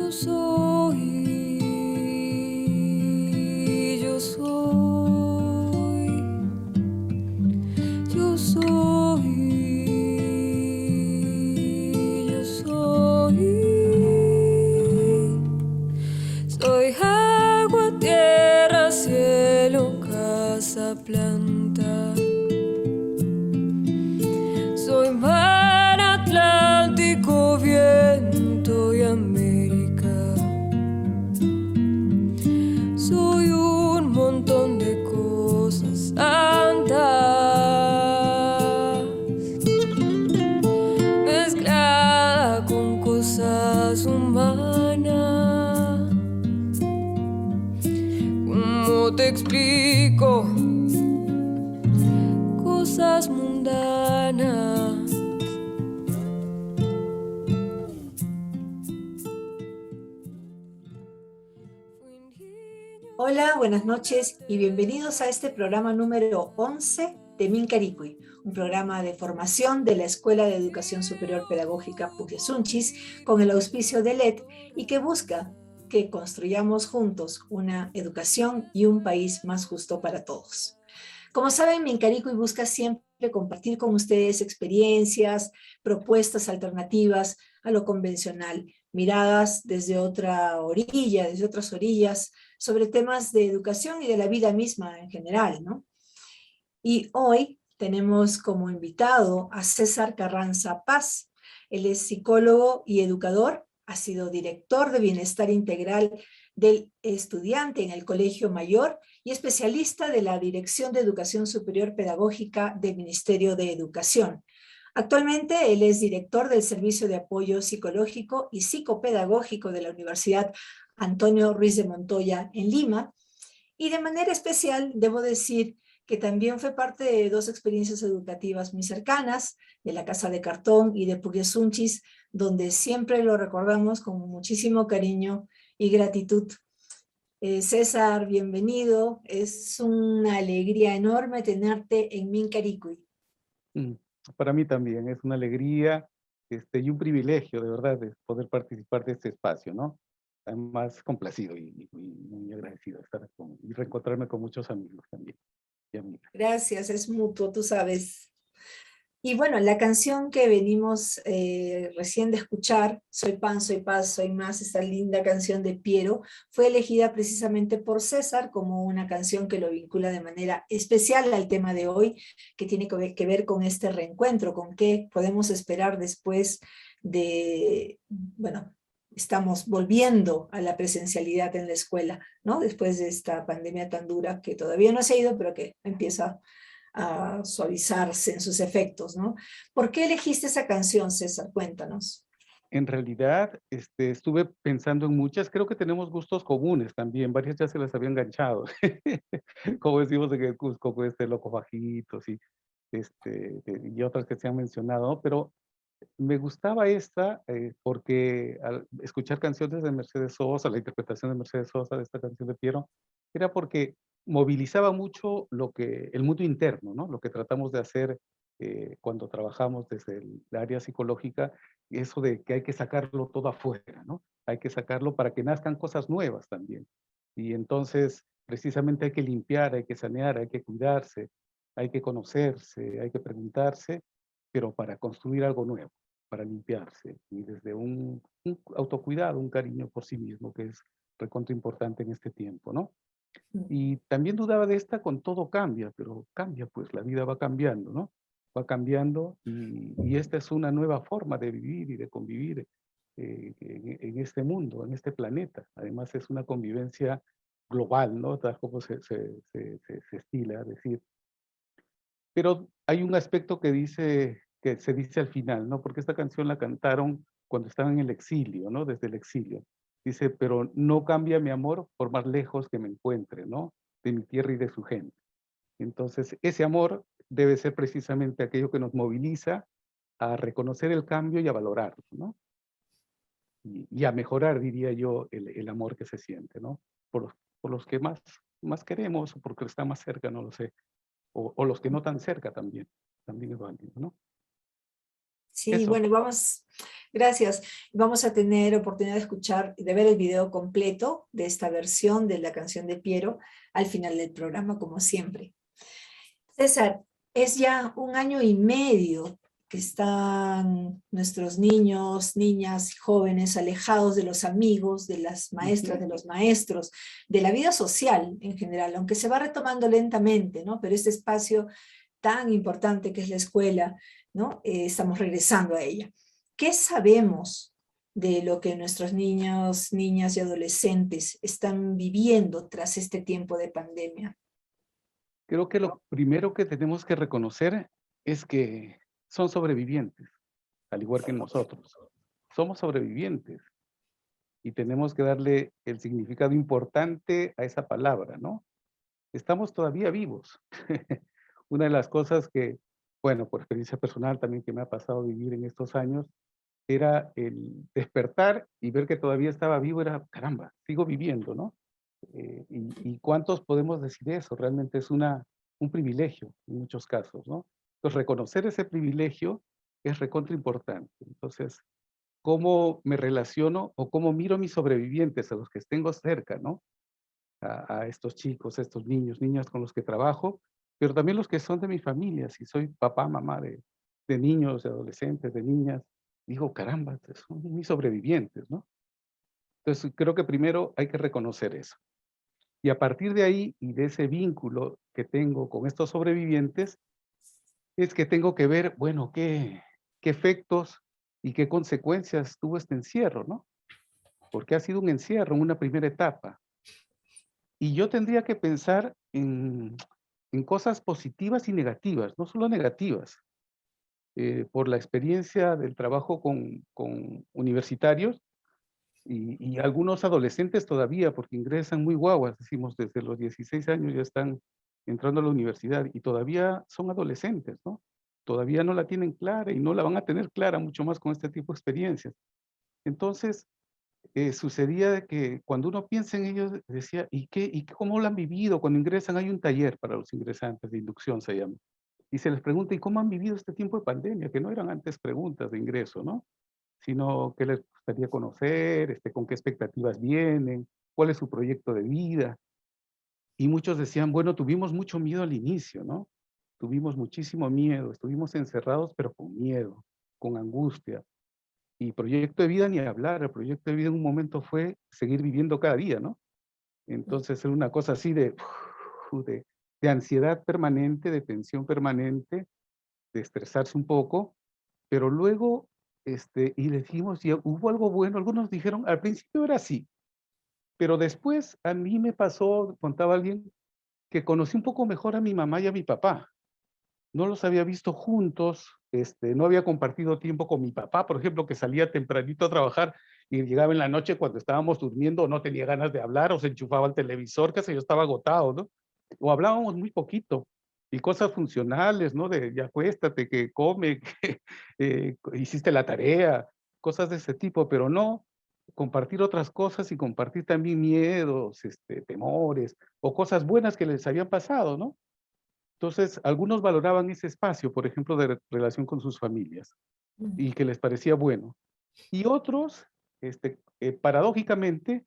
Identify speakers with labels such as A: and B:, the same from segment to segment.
A: yo soy, yo soy, yo soy, soy agua, tierra, cielo, casa, planta. Soy mar, Atlántico, viento y América. Soy un montón de cosas santas mezclada con cosas humanas. ¿Cómo te explico? Cosas mundanas.
B: Hola, buenas noches y bienvenidos a este programa número 11 de Minkaricuy, un programa de formación de la Escuela de Educación Superior Pedagógica Puquesunchis con el auspicio de LED y que busca que construyamos juntos una educación y un país más justo para todos. Como saben, Minkaricuy busca siempre compartir con ustedes experiencias, propuestas alternativas a lo convencional, miradas desde otra orilla, desde otras orillas, sobre temas de educación y de la vida misma en general, ¿no? Y hoy tenemos como invitado a César Carranza Paz. Él es psicólogo y educador, ha sido director de Bienestar Integral del Estudiante en el Colegio Mayor y especialista de la Dirección de Educación Superior Pedagógica del Ministerio de Educación. Actualmente él es director del Servicio de Apoyo Psicológico y Psicopedagógico de la Universidad Antonio Ruiz de Montoya en Lima. Y de manera especial, debo decir que también fue parte de dos experiencias educativas muy cercanas, de la Casa de Cartón y de Puquesunchis, donde siempre lo recordamos con muchísimo cariño y gratitud. César, bienvenido. Es una alegría enorme tenerte en Minkaricuy.
C: Para mí también es una alegría y un privilegio, de verdad, de poder participar de este espacio, ¿no? Además, complacido y muy agradecido de estar y reencontrarme con muchos amigos también y amigas.
B: Gracias, es mutuo, tú sabes. Y bueno, la canción que venimos recién de escuchar, Soy pan, soy paz, soy más, esta linda canción de Piero, fue elegida precisamente por César como una canción que lo vincula de manera especial al tema de hoy, que tiene que ver con este reencuentro, con qué podemos esperar después de, bueno, estamos volviendo a la presencialidad en la escuela, ¿no? Después de esta pandemia tan dura que todavía no se ha ido, pero que empieza a suavizarse en sus efectos, ¿no? ¿Por qué elegiste esa canción, César? Cuéntanos.
C: En realidad, estuve pensando en muchas, creo que tenemos gustos comunes también, varias ya se las había enganchado, como decimos en el Cusco, con Loco Fajitos y otras que se han mencionado, ¿no? Pero me gustaba esta porque al escuchar canciones de Mercedes Sosa, la interpretación de Mercedes Sosa de esta canción de Piero, era porque movilizaba mucho el mundo interno, ¿no? Lo que tratamos de hacer cuando trabajamos desde el área psicológica, eso de que hay que sacarlo todo afuera, ¿no? Hay que sacarlo para que nazcan cosas nuevas también. Y entonces, precisamente hay que limpiar, hay que sanear, hay que cuidarse, hay que conocerse, hay que preguntarse, pero para construir algo nuevo, para limpiarse, y desde un autocuidado, un cariño por sí mismo, que es recontra importante en este tiempo, ¿no? Y también dudaba de esta con todo cambia, pero cambia, pues la vida va cambiando, ¿no? Va cambiando y esta es una nueva forma de vivir y de convivir en este mundo, en este planeta. Además es una convivencia global, ¿no? Tal como se estila decir. Pero hay un aspecto que se dice al final, ¿no? Porque esta canción la cantaron cuando estaban en el exilio, ¿no? Desde el exilio. Dice, pero no cambia mi amor por más lejos que me encuentre, ¿no? De mi tierra y de su gente. Entonces, ese amor debe ser precisamente aquello que nos moviliza a reconocer el cambio y a valorarlo, ¿no? Y a mejorar, diría yo, el amor que se siente, ¿no? Por los que más queremos o porque está más cerca, no lo sé. O los que no tan cerca también es válido, ¿no?
B: Sí,
C: Eso.
B: bueno, gracias. Vamos a tener oportunidad de escuchar, de ver el video completo de esta versión de la canción de Piero al final del programa, como siempre. César, es ya 1 año y medio que están nuestros niños, niñas y jóvenes alejados de los amigos, de las maestras,
C: Ujú.
B: de los maestros, de la vida social en general, aunque se va retomando lentamente, ¿no? Pero este espacio tan importante que es la escuela, ¿no? Estamos regresando a ella. ¿Qué sabemos de lo que nuestros niños, niñas y adolescentes están viviendo tras este tiempo de pandemia?
C: Creo que lo primero que tenemos que reconocer es que son sobrevivientes, al igual que nosotros. Somos sobrevivientes y tenemos que darle el significado importante a esa palabra, ¿no? Estamos todavía vivos. Una de las cosas que, bueno, por experiencia personal también que me ha pasado vivir en estos años, era el despertar y ver que todavía estaba vivo, era, caramba, sigo viviendo, ¿no? Y cuántos podemos decir eso, realmente es un privilegio en muchos casos, ¿no? Entonces, reconocer ese privilegio es recontra importante. Entonces, ¿cómo me relaciono o cómo miro a mis sobrevivientes, a los que tengo cerca, ¿no? A estos chicos, a estos niños, niñas con los que trabajo, pero también los que son de mi familia, si soy papá, mamá de niños, de adolescentes, de niñas, digo, caramba, son mis sobrevivientes, ¿no? Entonces, creo que primero hay que reconocer eso. Y a partir de ahí y de ese vínculo que tengo con estos sobrevivientes, es que tengo que ver, bueno, qué efectos y qué consecuencias tuvo este encierro, ¿no? Porque ha sido un encierro en una primera etapa. Y yo tendría que pensar en cosas positivas y negativas, no solo negativas. Por la experiencia del trabajo con universitarios y algunos adolescentes todavía, porque ingresan muy guaguas, decimos, desde los 16 años ya están entrando a la universidad y todavía son adolescentes, ¿no? Todavía no la tienen clara y no la van a tener clara mucho más con este tipo de experiencias. Entonces, sucedía de que cuando uno piensa en ellos, decía, ¿cómo lo han vivido? Cuando ingresan, hay un taller para los ingresantes de inducción, se llama. Y se les pregunta, ¿y cómo han vivido este tiempo de pandemia? Que no eran antes preguntas de ingreso, ¿no? Sino qué les gustaría conocer, con qué expectativas vienen, cuál es su proyecto de vida. Y muchos decían, bueno, tuvimos mucho miedo al inicio, ¿no? Tuvimos muchísimo miedo, estuvimos encerrados, pero con miedo, con angustia. Y proyecto de vida ni hablar, el proyecto de vida en un momento fue seguir viviendo cada día, ¿no? Entonces era una cosa así de ansiedad permanente, de tensión permanente, de estresarse un poco, pero luego, y decimos, y hubo algo bueno, algunos dijeron, al principio era así, pero después a mí me pasó, contaba alguien, que conocí un poco mejor a mi mamá y a mi papá. No los había visto juntos, no había compartido tiempo con mi papá, por ejemplo, que salía tempranito a trabajar y llegaba en la noche cuando estábamos durmiendo, no tenía ganas de hablar o se enchufaba el televisor, que se yo estaba agotado, ¿no? O hablábamos muy poquito y cosas funcionales, ¿no? De ya acuéstate, que come, que hiciste la tarea, cosas de ese tipo, pero no compartir otras cosas y compartir también miedos, temores o cosas buenas que les habían pasado, ¿no? Entonces, algunos valoraban ese espacio, por ejemplo, de relación con sus familias, y que les parecía bueno. Y otros, paradójicamente,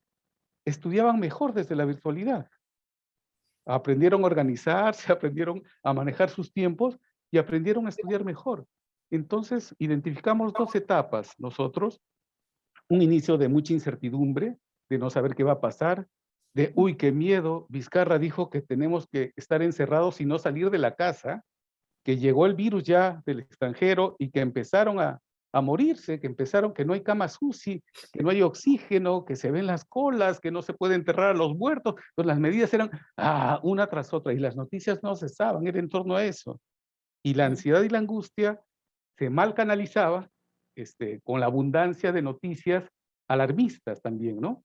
C: estudiaban mejor desde la virtualidad. Aprendieron a organizarse, aprendieron a manejar sus tiempos y aprendieron a estudiar mejor. Entonces, identificamos 2 etapas nosotros, un inicio de mucha incertidumbre, de no saber qué va a pasar, de, uy, qué miedo. Vizcarra dijo que tenemos que estar encerrados y no salir de la casa, que llegó el virus ya del extranjero y que empezaron a morirse, que empezaron que no hay camas UCI, que no hay oxígeno, que se ven las colas, que no se puede enterrar a los muertos. Entonces las medidas eran una tras otra y las noticias no cesaban, era en torno a eso. Y la ansiedad y la angustia se mal canalizaba con la abundancia de noticias alarmistas también, ¿no?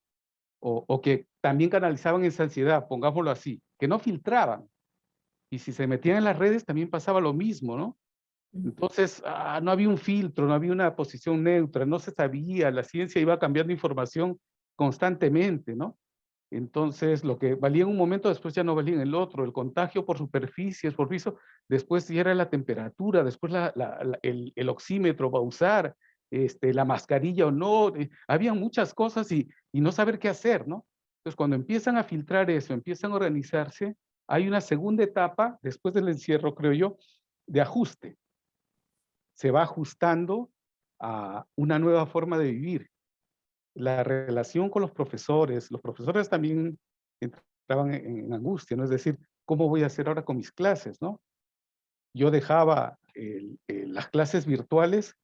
C: O que también canalizaban esa ansiedad, pongámoslo así, que no filtraban. Y si se metían en las redes también pasaba lo mismo, ¿no? Entonces, no había un filtro, no había una posición neutra, no se sabía, la ciencia iba cambiando información constantemente, ¿no? Entonces, lo que valía en un momento, después ya no valía en el otro. El contagio por superficies, por piso, después ya era la temperatura, después el oxímetro va a usar, la mascarilla o no. Había muchas cosas y no saber qué hacer, ¿no? Entonces, cuando empiezan a filtrar eso, empiezan a organizarse, hay una segunda etapa, después del encierro, creo yo, de ajuste. Se va ajustando a una nueva forma de vivir. La relación con los profesores también entraban en angustia, ¿no? Es decir, ¿cómo voy a hacer ahora con mis clases, no? Yo dejaba las clases virtuales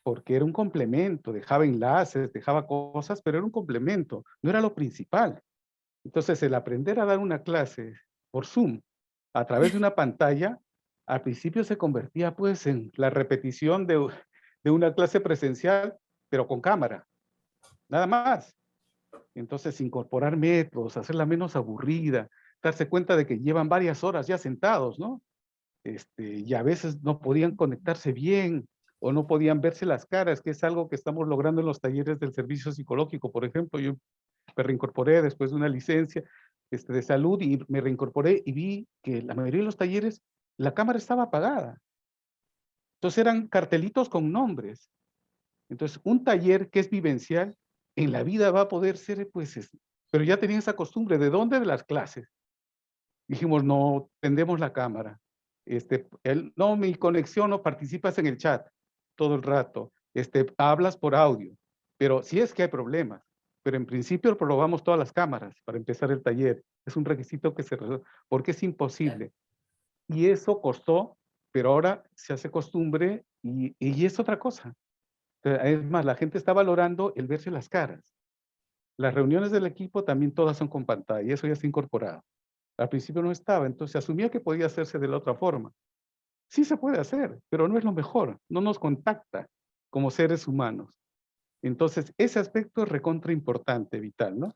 C: porque era un complemento, dejaba enlaces, dejaba cosas, pero era un complemento, no era lo principal. Entonces, el aprender a dar una clase por Zoom a través de una pantalla, al principio se convertía pues en la repetición de una clase presencial, pero con cámara, nada más. Entonces, incorporar métodos, hacerla menos aburrida, darse cuenta de que llevan varias horas ya sentados, ¿no? Y a veces no podían conectarse bien o no podían verse las caras, que es algo que estamos logrando en los talleres del servicio psicológico. Por ejemplo, yo me reincorporé después de una licencia de salud y me reincorporé y vi que la mayoría de los talleres la cámara estaba apagada. Entonces eran cartelitos con nombres. Entonces, un taller que es vivencial, en la vida va a poder ser, pues, pero ya tenían esa costumbre. ¿De dónde? De las clases. Dijimos, no, tendemos la cámara. No, mi conexión, no participas en el chat todo el rato. Hablas por audio. Pero sí es que hay problemas. Pero en principio probamos todas las cámaras para empezar el taller. Es un requisito que se resuelve, porque es imposible. Y eso costó, pero ahora se hace costumbre y es otra cosa. Es más, la gente está valorando el verse las caras. Las reuniones del equipo también todas son con pantalla, y eso ya está incorporado. Al principio no estaba, entonces se asumía que podía hacerse de la otra forma. Sí se puede hacer, pero no es lo mejor, no nos contacta como seres humanos. Entonces, ese aspecto es recontra importante, vital, ¿no?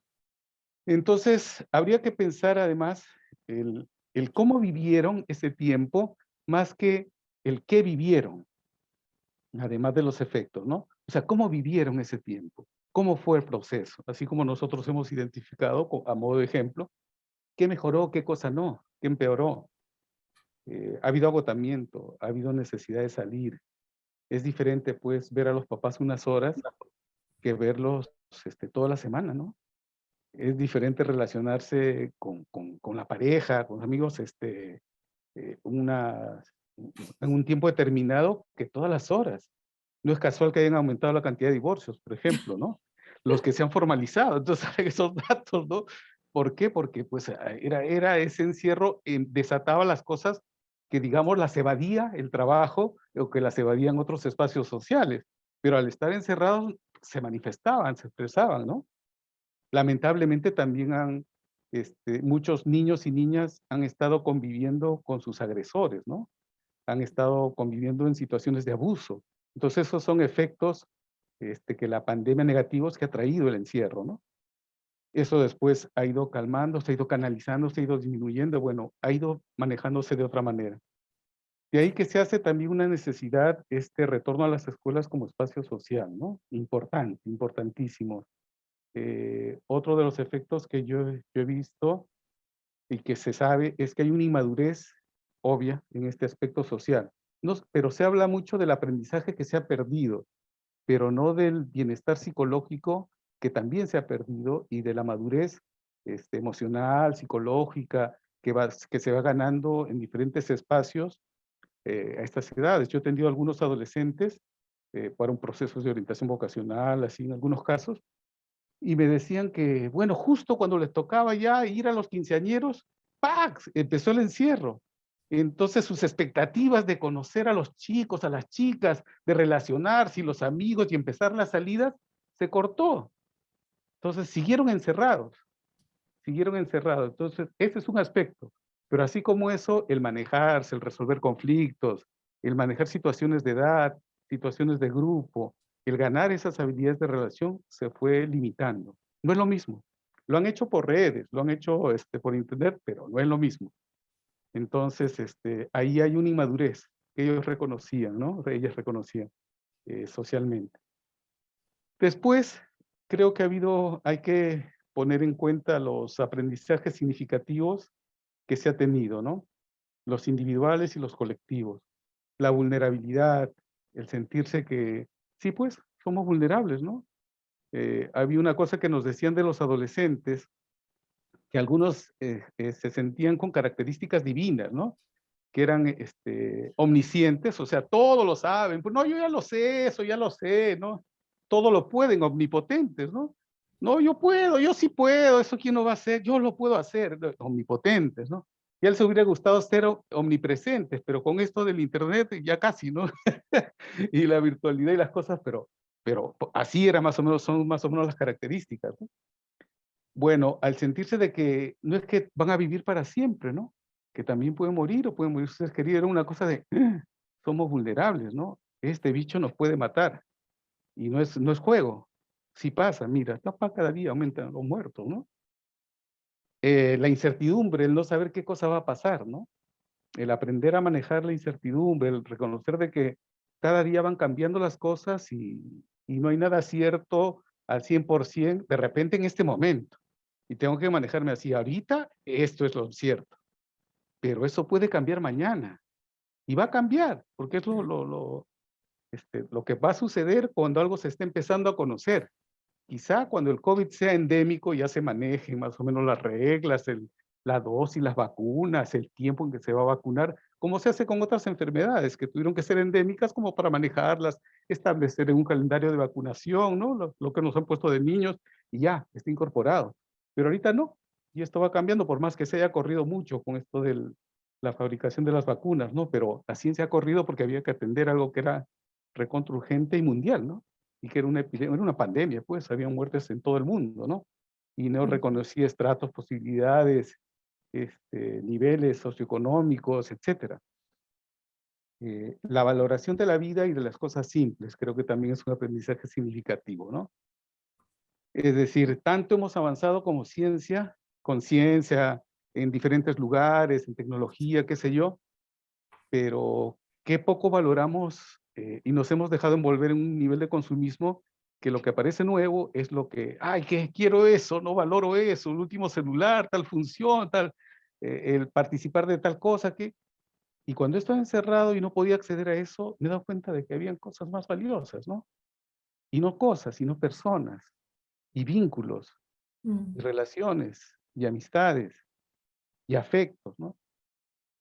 C: Entonces, habría que pensar además el cómo vivieron ese tiempo, más que el qué vivieron, además de los efectos, ¿no? O sea, ¿cómo vivieron ese tiempo? ¿Cómo fue el proceso? Así como nosotros hemos identificado, a modo de ejemplo, qué mejoró, qué cosa no, qué empeoró. Ha habido agotamiento, ha habido necesidad de salir. Es diferente, pues, ver a los papás unas horas que verlos toda la semana, ¿no? Es diferente relacionarse con la pareja, con los amigos, en un tiempo determinado que todas las horas. No es casual que hayan aumentado la cantidad de divorcios, por ejemplo, ¿no? Los que se han formalizado. Entonces, salen esos datos, ¿no? ¿Por qué? Porque pues era ese encierro, desataba las cosas que, digamos, las evadía el trabajo o que las evadían otros espacios sociales. Pero al estar encerrados se manifestaban, se expresaban, ¿no? Lamentablemente también muchos niños y niñas han estado conviviendo con sus agresores, ¿no? Han estado conviviendo en situaciones de abuso. Entonces, esos son efectos que la pandemia negativos que ha traído el encierro, ¿no? Eso después ha ido calmando, se ha ido canalizando, se ha ido disminuyendo, bueno, ha ido manejándose de otra manera. De ahí que se hace también una necesidad, este retorno a las escuelas como espacio social, ¿no? Importante, importantísimo. Otro de los efectos que yo he visto y que se sabe es que hay una inmadurez obvia en este aspecto social. No, pero se habla mucho del aprendizaje que se ha perdido, pero no del bienestar psicológico que también se ha perdido y de la madurez emocional, psicológica, que se va ganando en diferentes espacios a estas edades. Yo he tenido algunos adolescentes para un proceso de orientación vocacional, así en algunos casos, y me decían que, bueno, justo cuando les tocaba ya ir a los quinceañeros, ¡pax! Empezó el encierro. Entonces sus expectativas de conocer a los chicos, a las chicas, de relacionarse y los amigos y empezar las salidas, se cortó. Entonces siguieron encerrados, siguieron encerrados. Entonces ese es un aspecto. Pero así como eso, el manejarse, el resolver conflictos, el manejar situaciones de edad, situaciones de grupo, el ganar esas habilidades de relación se fue limitando. No es lo mismo. Lo han hecho por redes, lo han hecho por internet, pero no es lo mismo. Entonces, ahí hay una inmadurez que ellos reconocían, ¿no? Ellas reconocían socialmente. Después, creo que hay que poner en cuenta los aprendizajes significativos que se ha tenido, ¿no? Los individuales y los colectivos. La vulnerabilidad, el sentirse que, sí, pues, somos vulnerables, ¿no? Había una cosa que nos decían de los adolescentes, que algunos se sentían con características divinas, ¿no? Que eran omniscientes, o sea, todo lo saben. Pues no, yo ya lo sé, eso ya lo sé, ¿no? Todo lo pueden, omnipotentes, ¿no? No, yo puedo, yo sí puedo, eso quién lo va a hacer, yo lo puedo hacer, omnipotentes, ¿no? Y a él se hubiera gustado ser omnipresentes, pero con esto del internet ya casi, ¿no? Y la virtualidad y las cosas, pero así era más o menos, son más o menos las características, ¿no? Bueno, al sentirse de que no es que van a vivir para siempre, ¿no? Que también pueden morir o pueden morir sus seres queridos, era una cosa de, somos vulnerables, ¿no? Este bicho nos puede matar y no es juego. Si pasa, mira, cada día aumentan los muertos, ¿no? La incertidumbre, el no saber qué cosa va a pasar, ¿no? El aprender a manejar la incertidumbre, el reconocer de que cada día van cambiando las cosas y no hay nada cierto al 100% de repente en este momento. Y tengo que manejarme así. Ahorita esto es lo cierto, pero eso puede cambiar mañana. Y va a cambiar, porque es lo que va a suceder cuando algo se esté empezando a conocer. Quizá cuando el COVID sea endémico ya se manejen más o menos las reglas, la dosis, las vacunas, el tiempo en que se va a vacunar, como se hace con otras enfermedades que tuvieron que ser endémicas como para manejarlas, establecer un calendario de vacunación, ¿no? Lo que nos han puesto de niños y ya, está incorporado. Pero ahorita no, y esto va cambiando, por más que se haya corrido mucho con esto de la fabricación de las vacunas, ¿no? Pero la ciencia ha corrido porque había que atender algo que era recontra urgente y mundial, ¿no? Y que era una epidemia, era una pandemia, pues, había muertes en todo el mundo, ¿no? Y no reconocía estratos, posibilidades, niveles socioeconómicos, etcétera. La valoración de la vida y de las cosas simples, creo que también es un aprendizaje significativo, ¿no? Es decir, tanto hemos avanzado como ciencia, con ciencia, en diferentes lugares, en tecnología, qué sé yo, pero qué poco valoramos y nos hemos dejado envolver en un nivel de consumismo que lo que aparece nuevo es lo que, ay, que quiero eso, no valoro eso, el último celular, tal función, tal, el participar de tal cosa, y cuando estaba encerrado y no podía acceder a eso, me he dado cuenta de que habían cosas más valiosas, ¿no? Y no cosas, sino personas, y vínculos, y relaciones, y amistades, y afectos, ¿no?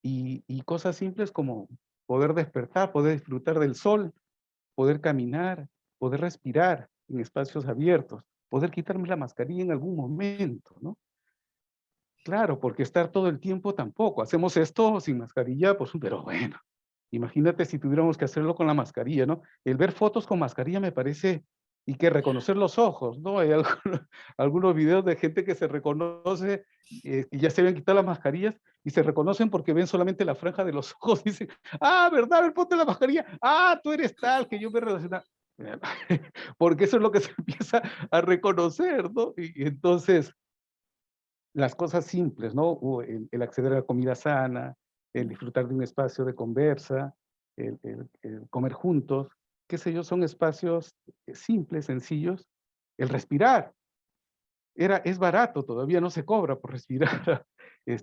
C: Y cosas simples como poder despertar, poder disfrutar del sol, poder caminar, poder respirar en espacios abiertos, poder quitarme la mascarilla en algún momento, ¿no? Claro, porque estar todo el tiempo tampoco. Hacemos esto sin mascarilla, pues, pero bueno, imagínate si tuviéramos que hacerlo con la mascarilla, ¿no? El ver fotos con mascarilla me parece, y que reconocer los ojos, ¿no? Hay algunos videos de gente que se reconoce, que ya se habían quitado las mascarillas y se reconocen porque ven solamente la franja de los ojos. Dicen, ah, ¿verdad? A ver, ponte la mascarilla. Ah, tú eres tal, que yo me relaciona. Porque eso es lo que se empieza a reconocer, ¿no? Y entonces, las cosas simples, ¿no? O el acceder a la comida sana, el disfrutar de un espacio de conversa, el comer juntos, qué sé yo, son espacios simples, sencillos. El respirar, es barato, todavía no se cobra por respirar.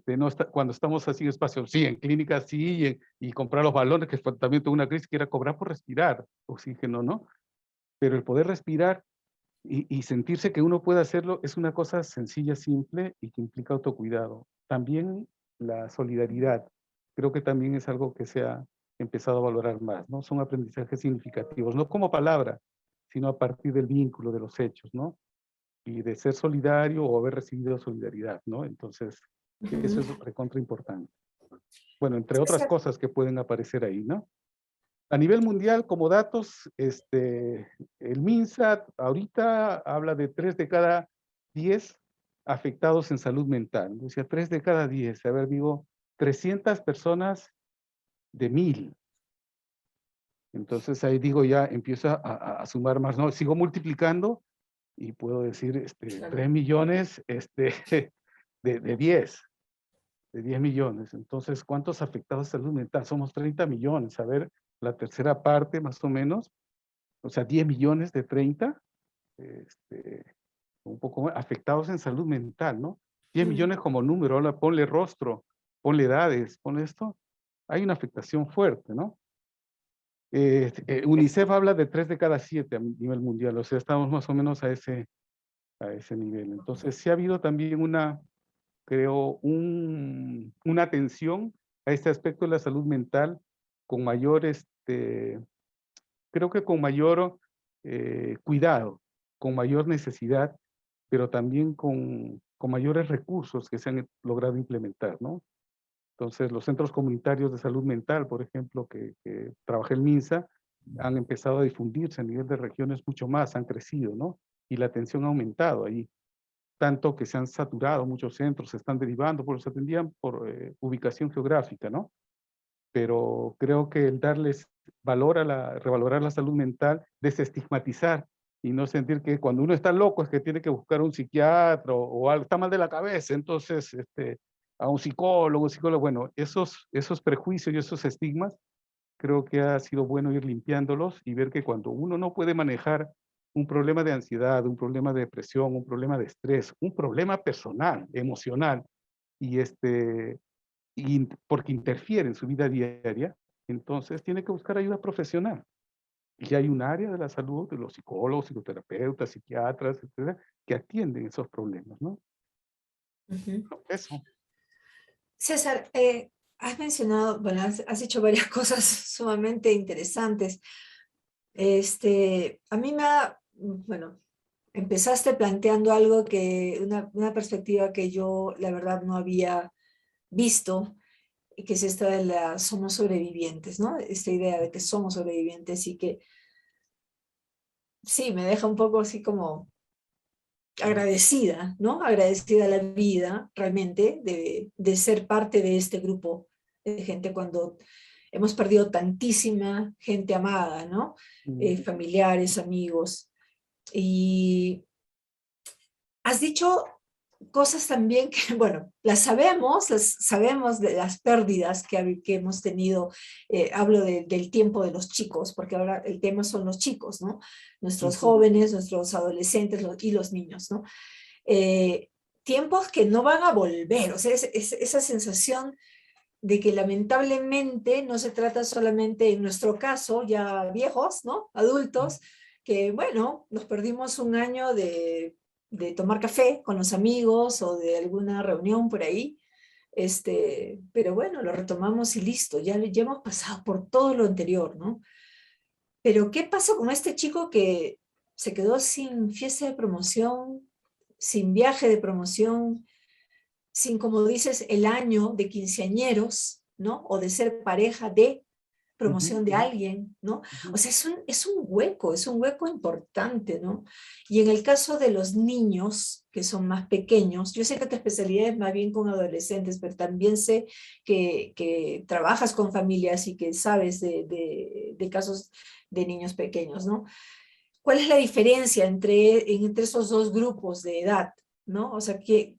C: No está, cuando estamos así en espacios, sí, en clínicas sí, y comprar los balones, que fue también tuvo una crisis que era cobrar por respirar, oxígeno, ¿no? Pero el poder respirar y sentirse que uno puede hacerlo es una cosa sencilla, simple y que implica autocuidado. También la solidaridad, creo que también es algo que se ha empezado a valorar más, ¿no? Son aprendizajes significativos, no como palabra, sino a partir del vínculo, de los hechos, ¿no? Y de ser solidario o haber recibido solidaridad, ¿no? Entonces, eso es recontra importante. Bueno, entre otras
B: César,
C: cosas que pueden aparecer ahí, ¿no? A nivel mundial, como datos, el MINSA ahorita habla de 3 de cada 10 afectados en salud mental. O sea, 3 de cada 10. A ver, digo, 300 personas de 1000. Entonces ahí digo, ya empiezo a sumar más, ¿no? Sigo multiplicando y puedo decir 3 millones de 10. De 10 millones. Entonces, ¿cuántos afectados de salud mental? Somos 30 millones. A ver, la tercera parte más o menos. O sea, 10 millones de 30, un poco afectados en salud mental, ¿no? 10
B: Mm,
C: millones como número, ahora ponle rostro, ponle edades, ponle esto. Hay una afectación fuerte, ¿no? UNICEF habla de 3 de cada 7 a nivel mundial, o sea, estamos más o menos a ese nivel. Entonces, sí ha habido también creo, una atención a este aspecto de la salud mental con mayor, creo que con mayor cuidado, con mayor necesidad, pero también con mayores recursos que se han logrado implementar, ¿no? Entonces, los centros comunitarios de salud mental, por ejemplo, que trabaja el MINSA, han empezado a difundirse a nivel de regiones mucho más, han crecido, ¿no? Y la atención ha aumentado ahí, tanto que se han saturado muchos centros, se están derivando, porque se atendían por ubicación geográfica, ¿no? Pero creo que el darles valor revalorar la salud mental, desestigmatizar y no sentir que cuando uno está loco es que tiene que buscar un psiquiatra o algo, está mal de la cabeza, entonces a un psicólogo, bueno, esos prejuicios y esos estigmas, creo que ha sido bueno ir limpiándolos y ver que cuando uno no puede manejar un problema de ansiedad, un problema de depresión, un problema de estrés, un problema personal, emocional, y porque interfiere en su vida diaria, entonces tiene que buscar ayuda profesional. Y hay un área de la salud, de los psicólogos, psicoterapeutas, psiquiatras, etcétera, que atienden esos problemas, ¿no?
B: ujú.
C: Bueno, eso.
B: César, has mencionado, bueno, has hecho varias cosas sumamente interesantes. A mí bueno, empezaste planteando algo una perspectiva que yo, la verdad, no había visto, y que es esta de somos sobrevivientes, ¿no? Esta idea de que somos sobrevivientes y que sí, me deja un poco así como agradecida, ¿no? Agradecida a la vida realmente de ser parte de este grupo de gente cuando hemos perdido tantísima gente amada, ¿no?
C: Mm,
B: Familiares, amigos. Y has dicho cosas también que, bueno, las sabemos de las pérdidas que hemos tenido. Hablo del tiempo de los chicos, porque ahora el tema son los chicos, ¿no? Nuestros
C: ujú,
B: jóvenes, nuestros adolescentes y los niños, ¿no? Eh, Tiempos que no van a volver, o sea, esa sensación de que lamentablemente no se trata solamente, en nuestro caso, ya viejos, ¿no? Adultos, que bueno, nos perdimos un año de tomar café con los amigos o de alguna reunión por ahí, pero bueno, lo retomamos y listo, ya hemos pasado por todo lo anterior, ¿no? Pero ¿qué pasa con este chico que se quedó sin fiesta de promoción, sin viaje de promoción, sin, como dices, el año de quinceañeros, ¿no? O de ser pareja de
C: ujú,
B: promoción de alguien, ¿no? O
C: ujú,
B: sea, es un hueco importante, ¿no? Y en el caso de los niños, que son más pequeños, yo sé que tu especialidad es más bien con adolescentes, pero también sé que trabajas con familias y que sabes de casos de niños pequeños, ¿no? ¿Cuál es la diferencia entre esos dos grupos de edad? ¿No? O sea, que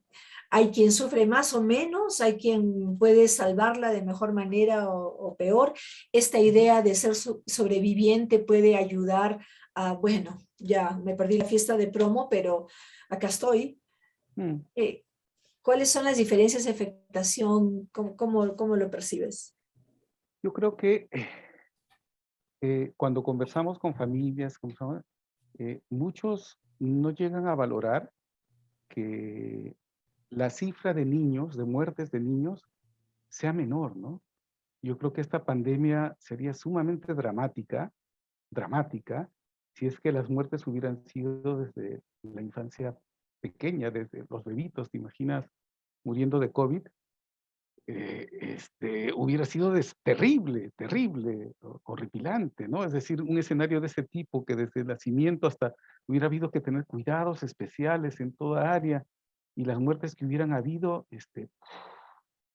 B: hay quien sufre más o menos, hay quien puede salvarla de mejor manera o peor. Esta
C: ujú.
B: idea de ser sobreviviente puede ayudar a, bueno, ya me perdí la fiesta de promo, pero acá estoy.
C: Mm,
B: Eh, ¿Cuáles son las diferencias de afectación? ¿Cómo lo percibes?
C: Yo creo que cuando conversamos con familias, muchos no llegan a valorar que la cifra de niños, de muertes de niños, sea menor, ¿no? Yo creo que esta pandemia sería sumamente dramática, si es que las muertes hubieran sido desde la infancia pequeña, desde los bebitos, ¿te imaginas muriendo de COVID? Hubiera sido terrible, horripilante, ¿no? Es decir, un escenario de ese tipo que desde el nacimiento hasta hubiera habido que tener cuidados especiales en toda área y las muertes que hubieran habido,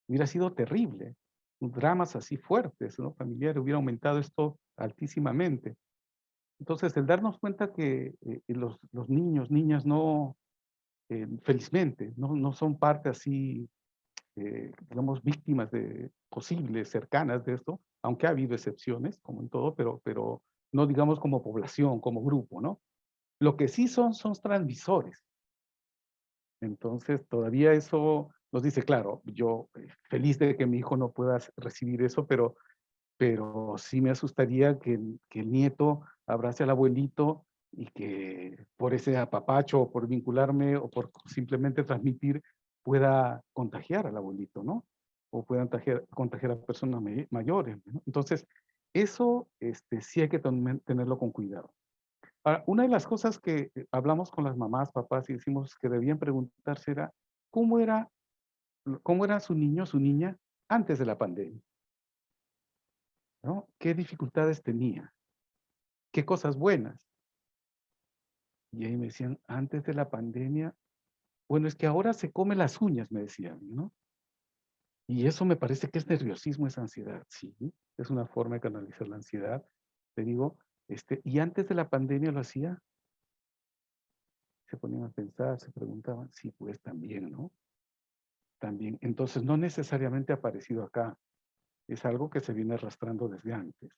C: hubiera sido terrible. Dramas así fuertes, ¿no? Familiares, hubiera aumentado esto altísimamente. Entonces, el darnos cuenta que los niños, niñas no, felizmente, no son parte así digamos, víctimas posibles, cercanas de esto, aunque ha habido excepciones, como en todo, pero no digamos como población, como grupo, ¿no? Lo que sí son transmisores. Entonces, todavía eso nos dice, claro, yo feliz de que mi hijo no pueda recibir eso, pero sí me asustaría que el nieto abrace al abuelito y que por ese apapacho o por vincularme o por simplemente transmitir pueda contagiar al abuelito, ¿no? O pueda contagiar a personas mayores, ¿no? Entonces, eso sí hay que tenerlo con cuidado. Ahora, una de las cosas que hablamos con las mamás, papás y decimos que debían preguntarse era, ¿cómo era, cómo era su niño, su niña antes de la pandemia? ¿No? ¿Qué dificultades tenía? ¿Qué cosas buenas? Y ahí me decían, antes de la pandemia, bueno, es que ahora se come las uñas, me decían, ¿no? Y eso me parece que es nerviosismo, es ansiedad, sí, es una forma de canalizar la ansiedad. Te digo, y antes de la pandemia lo hacía, se ponían a pensar, se preguntaban, sí, pues también, ¿no? También. Entonces, no necesariamente ha aparecido acá, es algo que se viene arrastrando desde antes.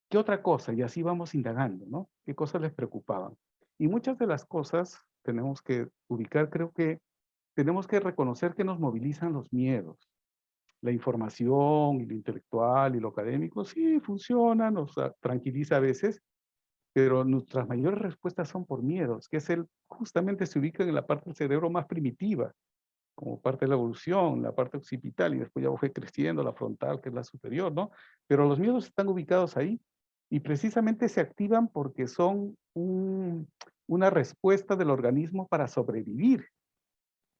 C: ¿Qué otra cosa? Y así vamos indagando, ¿no? ¿Qué cosas les preocupaban? Y muchas de las cosas tenemos que ubicar, creo que tenemos que reconocer que nos movilizan los miedos. La información y lo intelectual y lo académico, sí, funciona, nos tranquiliza a veces, pero nuestras mayores respuestas son por miedos, que es justamente se ubica en la parte del cerebro más primitiva, como parte de la evolución, la parte occipital, y después ya fue creciendo la frontal, que es la superior, ¿no? Pero los miedos están ubicados ahí, y precisamente se activan porque son una respuesta del organismo para sobrevivir.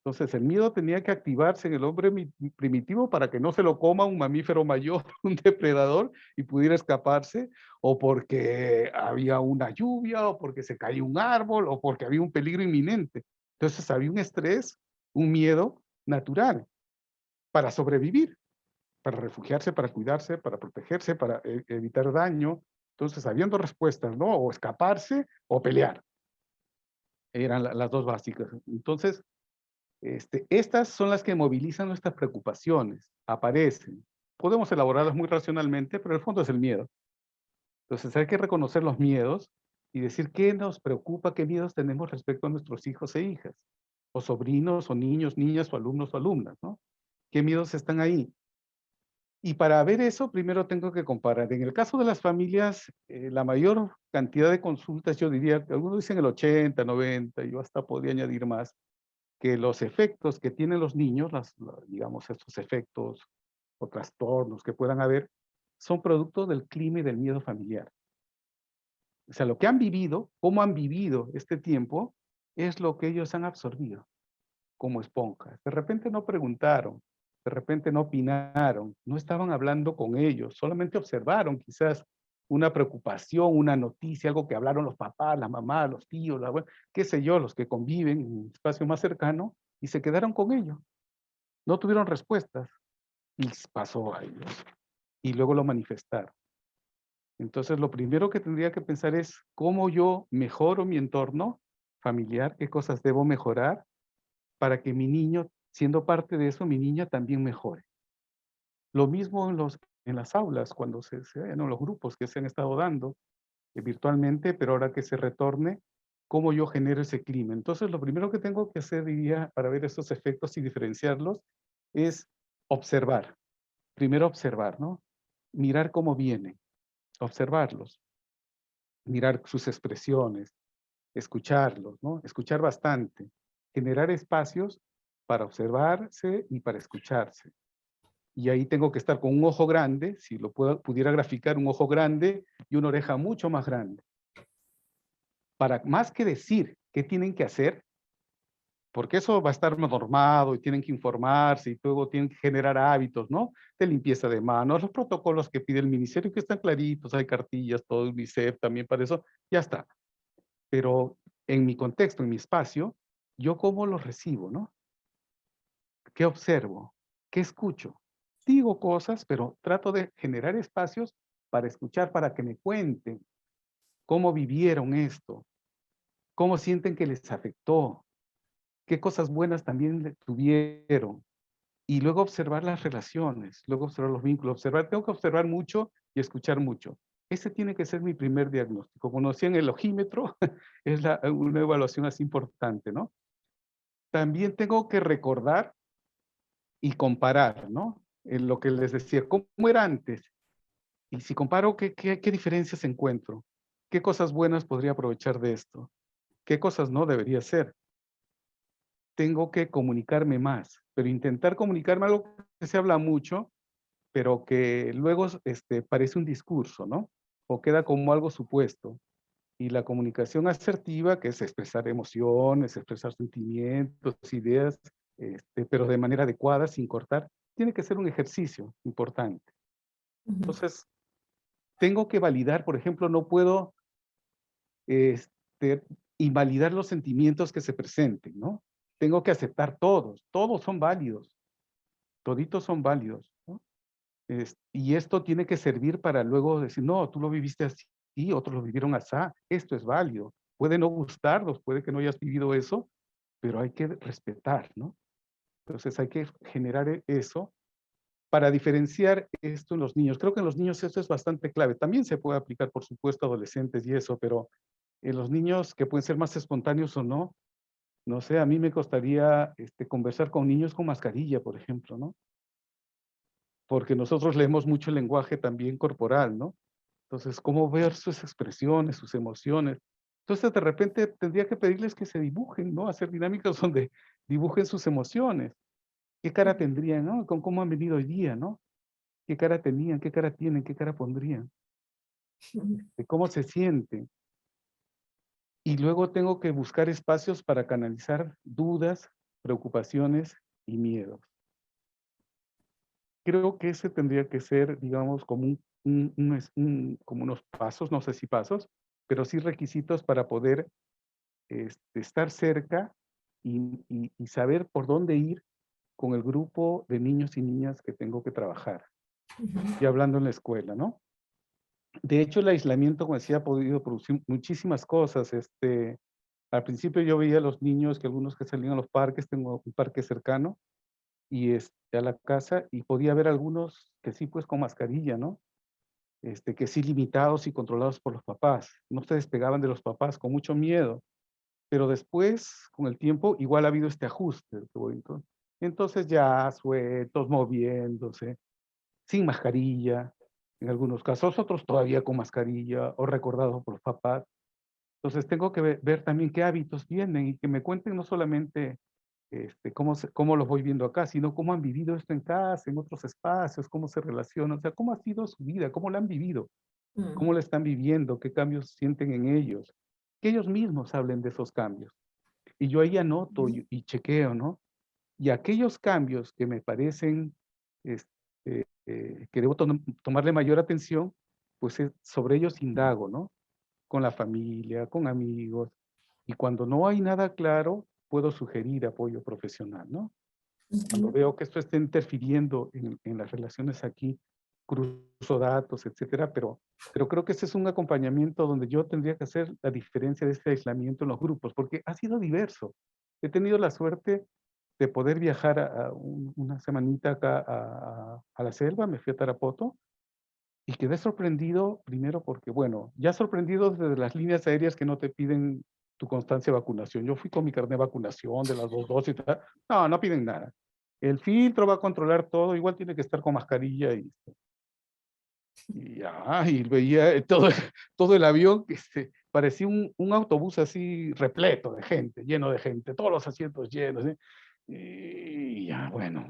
C: Entonces, el miedo tenía que activarse en el hombre primitivo para que no se lo coma un mamífero mayor, un depredador, y pudiera escaparse, o porque había una lluvia, o porque se caía un árbol, o porque había un peligro inminente. Entonces, había un estrés, un miedo natural para sobrevivir, para refugiarse, para cuidarse, para protegerse, para evitar daño. Entonces, habiendo respuestas, ¿no? O escaparse o pelear. Eran las dos básicas. Entonces, estas son las que movilizan nuestras preocupaciones, aparecen. Podemos elaborarlas muy racionalmente, pero el fondo es el miedo. Entonces hay que reconocer los miedos y decir qué nos preocupa, qué miedos tenemos respecto a nuestros hijos e hijas, o sobrinos, o niños, niñas, o alumnos, o alumnas, ¿no? ¿Qué miedos están ahí? Y para ver eso, primero tengo que comparar. En el caso de las familias, la mayor cantidad de consultas, yo diría, que algunos dicen el 80, 90, yo hasta podría añadir más, que los efectos que tienen los niños, digamos, estos efectos o trastornos que puedan haber, son producto del clima y del miedo familiar. O sea, lo que han vivido, cómo han vivido este tiempo, es lo que ellos han absorbido como esponjas. De repente no preguntaron, de repente no opinaron, no estaban hablando con ellos, solamente observaron quizás una preocupación, una noticia, algo que hablaron los papás, la mamá, los tíos, la abuela, qué sé yo, los que conviven en un espacio más cercano, y se quedaron con ello. No tuvieron respuestas y pasó a ellos. Y luego lo manifestaron. Entonces, lo primero que tendría que pensar es cómo yo mejoro mi entorno familiar, qué cosas debo mejorar para que mi niño, siendo parte de eso, mi niña también mejore. Lo mismo en las aulas, cuando en los grupos que se han estado dando virtualmente, pero ahora que se retorne, cómo yo genero ese clima. Entonces, lo primero que tengo que hacer, diría, para ver esos efectos y diferenciarlos, es observar. Primero observar, ¿no? Mirar cómo vienen, observarlos, mirar sus expresiones, escucharlos, ¿no? Escuchar bastante, generar espacios para observarse y para escucharse. Y ahí tengo que estar con un ojo grande, si lo pudiera graficar, un ojo grande y una oreja mucho más grande. Para más que decir qué tienen que hacer, porque eso va a estar normado y tienen que informarse y luego tienen que generar hábitos, ¿no? De limpieza de manos, los protocolos que pide el ministerio que están claritos, hay cartillas, todo el UNICEF también para eso, ya está. Pero en mi contexto, en mi espacio, yo cómo los recibo, ¿no? ¿Qué observo? ¿Qué escucho? Digo cosas, pero trato de generar espacios para escuchar, para que me cuenten cómo vivieron esto, cómo sienten que les afectó, qué cosas buenas también tuvieron. Y luego observar las relaciones, luego observar los vínculos, tengo que observar mucho y escuchar mucho. Ese tiene que ser mi primer diagnóstico. Como decía en el ojímetro, es una evaluación así importante, ¿no? también tengo que recordar y comparar, ¿no? En lo que les decía, ¿cómo era antes? Y si comparo, ¿qué diferencias encuentro? ¿Qué cosas buenas podría aprovechar de esto? ¿Qué cosas no debería hacer? Tengo que comunicarme más, pero intentar comunicarme algo que se habla mucho, pero que luego parece un discurso, ¿no? O queda como algo supuesto. Y la comunicación asertiva, que es expresar emociones, expresar sentimientos, ideas, pero de manera adecuada, sin cortar, tiene que ser un ejercicio importante.
B: Ujú,
C: Entonces, tengo que validar, por ejemplo, no puedo invalidar los sentimientos que se presenten, ¿no? Tengo que aceptar todos, todos son válidos, toditos son válidos, ¿no? Y esto tiene que servir para luego decir, no, tú lo viviste así, otros lo vivieron así, esto es válido. Puede no gustarnos, puede que no hayas vivido eso, pero hay que respetar, ¿no? Entonces hay que generar eso para diferenciar esto en los niños. Creo que en los niños eso es bastante clave. También se puede aplicar, por supuesto, a adolescentes y eso, pero en los niños que pueden ser más espontáneos o no, no sé, a mí me costaría conversar con niños con mascarilla, por ejemplo, ¿no? Porque nosotros leemos mucho el lenguaje también corporal, ¿no? Entonces, cómo ver sus expresiones, sus emociones. Entonces, de repente tendría que pedirles que se dibujen, ¿no? Hacer dinámicas donde dibujen sus emociones. ¿Qué cara tendrían, no? Con cómo han venido hoy día, ¿no? ¿Qué cara tenían? ¿Qué cara tienen? ¿Qué cara pondrían?
B: ujú,
C: De cómo se sienten. Y luego tengo que buscar espacios para canalizar dudas, preocupaciones y miedos. Creo que ese tendría que ser, digamos, como como unos pasos, no sé si pasos, pero sí requisitos para poder estar cerca y saber por dónde ir con el grupo de niños y niñas que tengo que trabajar, y
B: ujú,
C: hablando en la escuela, ¿no? De hecho, el aislamiento, como decía, ha podido producir muchísimas cosas. Al principio yo veía a los niños, que algunos que salían a los parques, tengo un parque cercano, y a la casa, y podía ver algunos que sí, pues con mascarilla, ¿no? Que sí limitados y controlados por los papás. No se despegaban de los papás con mucho miedo. Pero después, con el tiempo, igual ha habido este ajuste. Entonces ya sueltos, moviéndose, sin mascarilla, en algunos casos, otros todavía con mascarilla o recordados por los papás. Entonces tengo que ver también qué hábitos tienen y que me cuenten no solamente cómo los voy viendo acá, sino cómo han vivido esto en casa, en otros espacios, cómo se relacionan, o sea, cómo ha sido su vida, cómo la han vivido,
B: ujú,
C: cómo la están viviendo, qué cambios sienten en ellos, que ellos mismos hablen de esos cambios. Y yo ahí anoto
B: ujú,
C: y chequeo, ¿no? Y aquellos cambios que me parecen que debo tomarle mayor atención, pues sobre ellos indago, ¿no? Con la familia, con amigos. Y cuando no hay nada claro, puedo sugerir apoyo profesional, ¿no? Cuando
B: ujú,
C: veo que esto está interfiriendo en las relaciones aquí, cruzo datos, etcétera, pero creo que ese es un acompañamiento donde yo tendría que hacer la diferencia de este aislamiento en los grupos, porque ha sido diverso. He tenido la suerte de poder viajar una semanita acá a la selva, me fui a Tarapoto y quedé sorprendido, primero porque, bueno, ya sorprendido desde las líneas aéreas que no te piden tu constancia de vacunación. Yo fui con mi carnet de vacunación de las 2 dosis y tal. No, no piden nada. El filtro va a controlar todo, igual tiene que estar con mascarilla y veía todo el avión que parecía un autobús así repleto de gente, lleno de gente, todos los asientos llenos, ¿sí? Y ya, bueno,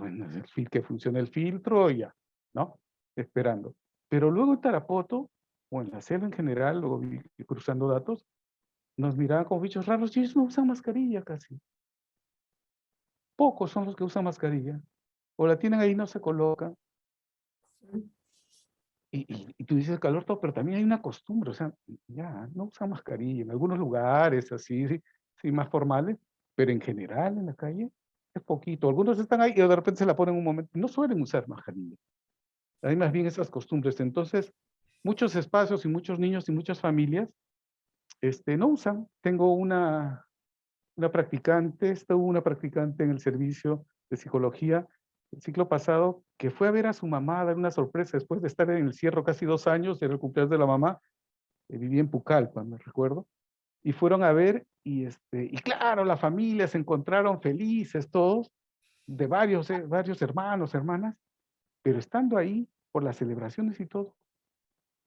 C: que funcione el filtro y ya, ¿no? Esperando. Pero luego en Tarapoto, o en la selva en general, luego cruzando datos, nos miraban como bichos raros y ellos no usan mascarilla casi. Pocos son los que usan mascarilla. O la tienen ahí, no se colocan. Y tú dices calor todo, pero también hay una costumbre, o sea, ya, no usan mascarilla en algunos lugares así, sí, sí, más formales, pero en general en la calle es poquito. Algunos están ahí y de repente se la ponen un momento, no suelen usar mascarilla. Hay más bien esas costumbres. Entonces, muchos espacios y muchos niños y muchas familias no usan. Tengo una practicante, estuvo una practicante en el servicio de psicología el ciclo pasado, que fue a ver a su mamá a dar una sorpresa después de estar en el encierro casi 2 años, era el cumpleaños de la mamá, vivía en Pucallpa, me recuerdo, Y fueron a ver, y claro, la familia se encontraron felices todos, de varios hermanos, hermanas, pero estando ahí, por las celebraciones y todo,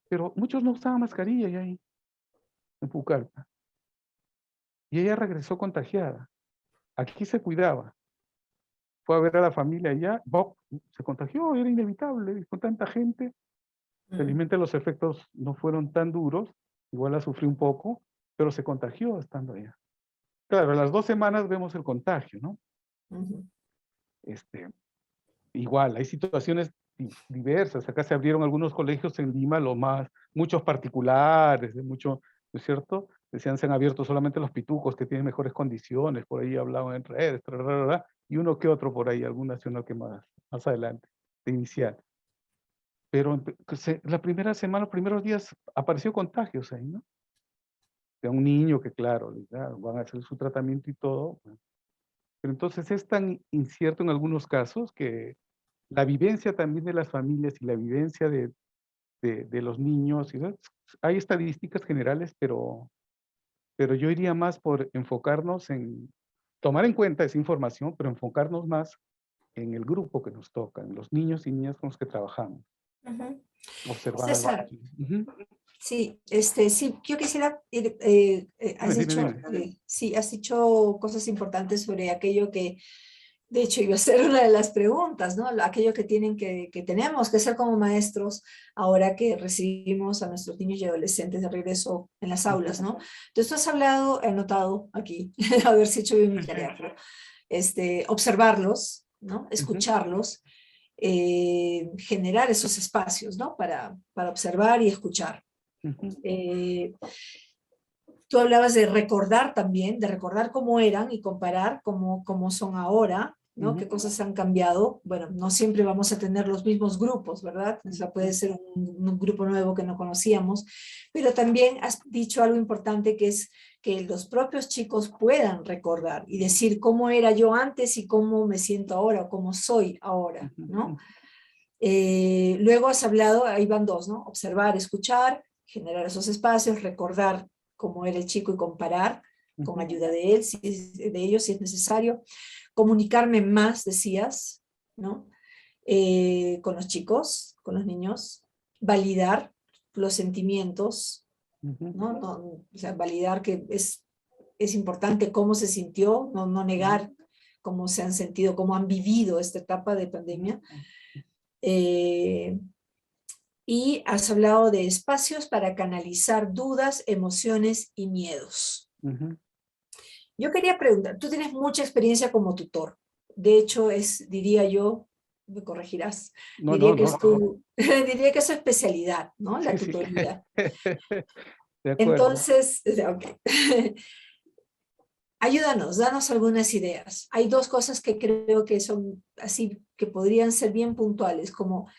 C: pero muchos no usaban mascarilla y ahí, en Pucallpa. Y ella regresó contagiada. Aquí se cuidaba. Fue a ver a la familia allá, ¡boc! Se contagió, era inevitable, y con tanta gente. Felizmente los efectos no fueron tan duros, igual la sufrí un poco, pero se contagió estando allá. Claro, a las 2 semanas vemos el contagio, ¿no?
B: Ujú.
C: Este, Igual, hay situaciones diversas. Acá se abrieron algunos colegios en Lima, muchos particulares, ¿no es cierto? Decían, se han abierto solamente los pitucos que tienen mejores condiciones, por ahí hablaban en redes, y uno que otro por ahí, algún nacional que más adelante, de inicial. Pero la primera semana, los primeros días, apareció contagios ahí, ¿no? De un niño que, claro, ya van a hacer su tratamiento y todo. Bueno. Pero entonces es tan incierto en algunos casos que la vivencia también de las familias y la vivencia de los niños, hay estadísticas generales, pero yo iría más por enfocarnos en tomar en cuenta esa información, pero enfocarnos más en el grupo que nos toca, en los niños y niñas con los que trabajamos,
B: Ujú.
C: observar.
B: César,
C: Ujú.
B: sí, sí, yo quisiera ir,
C: Dime, dime, dime.
B: sí, has dicho cosas importantes sobre aquello que, de hecho, iba a ser una de las preguntas, ¿no? Aquello que tenemos que ser como maestros ahora que recibimos a nuestros niños y adolescentes de regreso en las aulas, ¿no? Entonces, tú has hablado, he anotado aquí, a ver si he hecho bien mi tarea, pero observarlos, ¿no?
C: Ujú,
B: Escucharlos, generar esos espacios, ¿no? Para observar y escuchar.
C: ujú,
B: Eh, Tú hablabas de recordar también, de recordar cómo eran y comparar cómo son ahora, ¿no?
C: ujú,
B: Qué cosas han cambiado. Bueno, no siempre vamos a tener los mismos grupos, ¿verdad? O sea, puede
C: ujú,
B: ser un grupo nuevo que no conocíamos, pero también has dicho algo importante que es que los propios chicos puedan recordar y decir cómo era yo antes y cómo me siento ahora o cómo soy ahora,
C: ujú,
B: ¿no?
C: ujú,
B: Luego has hablado, ahí van dos, ¿no? Observar, escuchar, generar esos espacios, recordar cómo era el chico y comparar con
C: ujú,
B: ayuda de él, de ellos si es necesario. Comunicarme más, decías, ¿no? Con los chicos, con los niños. Validar los sentimientos,
C: ujú,
B: ¿no? O sea, validar que es importante cómo se sintió, no
C: ujú,
B: negar cómo se han sentido, cómo han vivido esta etapa de
C: ujú,
B: pandemia. Eh, y has hablado de espacios para canalizar dudas, emociones y miedos.
C: ujú.
B: Yo quería preguntar, tú tienes mucha experiencia como tutor. De hecho, diría yo, me corregirás,
C: No,
B: diría
C: no,
B: que
C: no.
B: es diría que es su especialidad, ¿no? La
C: Sí, sí.
B: tutoría.
C: De acuerdo.
B: Entonces, ok. Ayúdanos, danos algunas ideas. Hay dos cosas que creo que son así, que podrían ser bien puntuales, como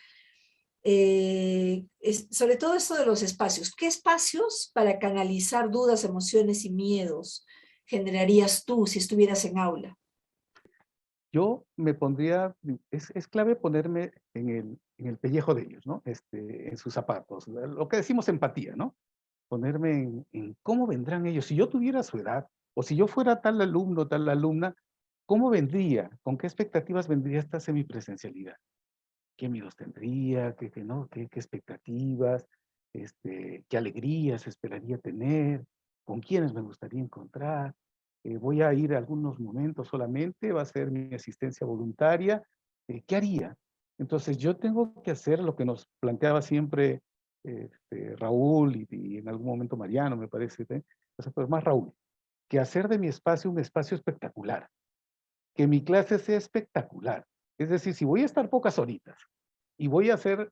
B: sobre todo eso de los espacios. ¿Qué espacios para canalizar dudas, emociones y miedos generarías tú si estuvieras en aula?
C: Yo me pondría, es clave ponerme en el pellejo de ellos, ¿no? En sus zapatos, lo que decimos empatía, ¿no? Ponerme en cómo vendrán ellos. Si yo tuviera su edad, o si yo fuera tal alumno, tal alumna, ¿cómo vendría? ¿Con qué expectativas vendría esta semipresencialidad? ¿Qué miedos tendría? ¿No? ¿Qué expectativas? ¿Qué alegrías esperaría tener? ¿Con quiénes me gustaría encontrar? ¿Voy a ir a algunos momentos solamente? ¿Va a ser mi asistencia voluntaria? ¿Qué haría? Entonces, yo tengo que hacer lo que nos planteaba siempre Raúl y en algún momento Mariano, me parece, o sea, pero más Raúl, que hacer de mi espacio un espacio espectacular, que mi clase sea espectacular. Es decir, si voy a estar pocas horitas y voy a hacer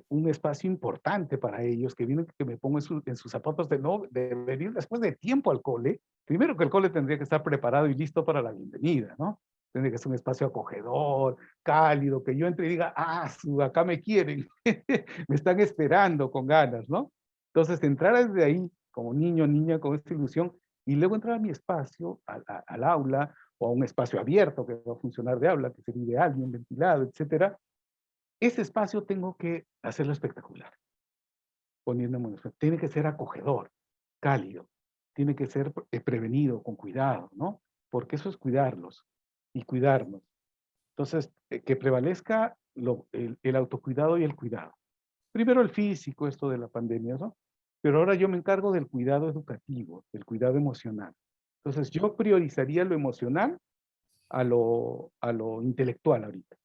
C: un espacio importante para ellos, que me pongo en sus zapatos de venir después de tiempo al cole, primero que el cole tendría que estar preparado y listo para la bienvenida, ¿no? Tendría que ser un espacio acogedor, cálido, que yo entre y diga, acá me quieren, me están esperando con ganas, ¿no? Entonces, entrar desde ahí, como niño, niña, con esta ilusión, y luego entrar a mi espacio, al aula, o a un espacio abierto que va a funcionar de aula, que sería ideal, bien ventilado, etcétera. Ese espacio tengo que hacerlo espectacular, poniéndome tiene que ser acogedor, cálido, tiene que ser prevenido, con cuidado, ¿no? Porque eso es cuidarlos y cuidarnos. Entonces, que prevalezca el autocuidado y el cuidado. Primero el físico, esto de la pandemia, ¿no? Pero ahora yo me encargo del cuidado educativo, del cuidado emocional. Entonces, yo priorizaría lo emocional a lo intelectual ahorita.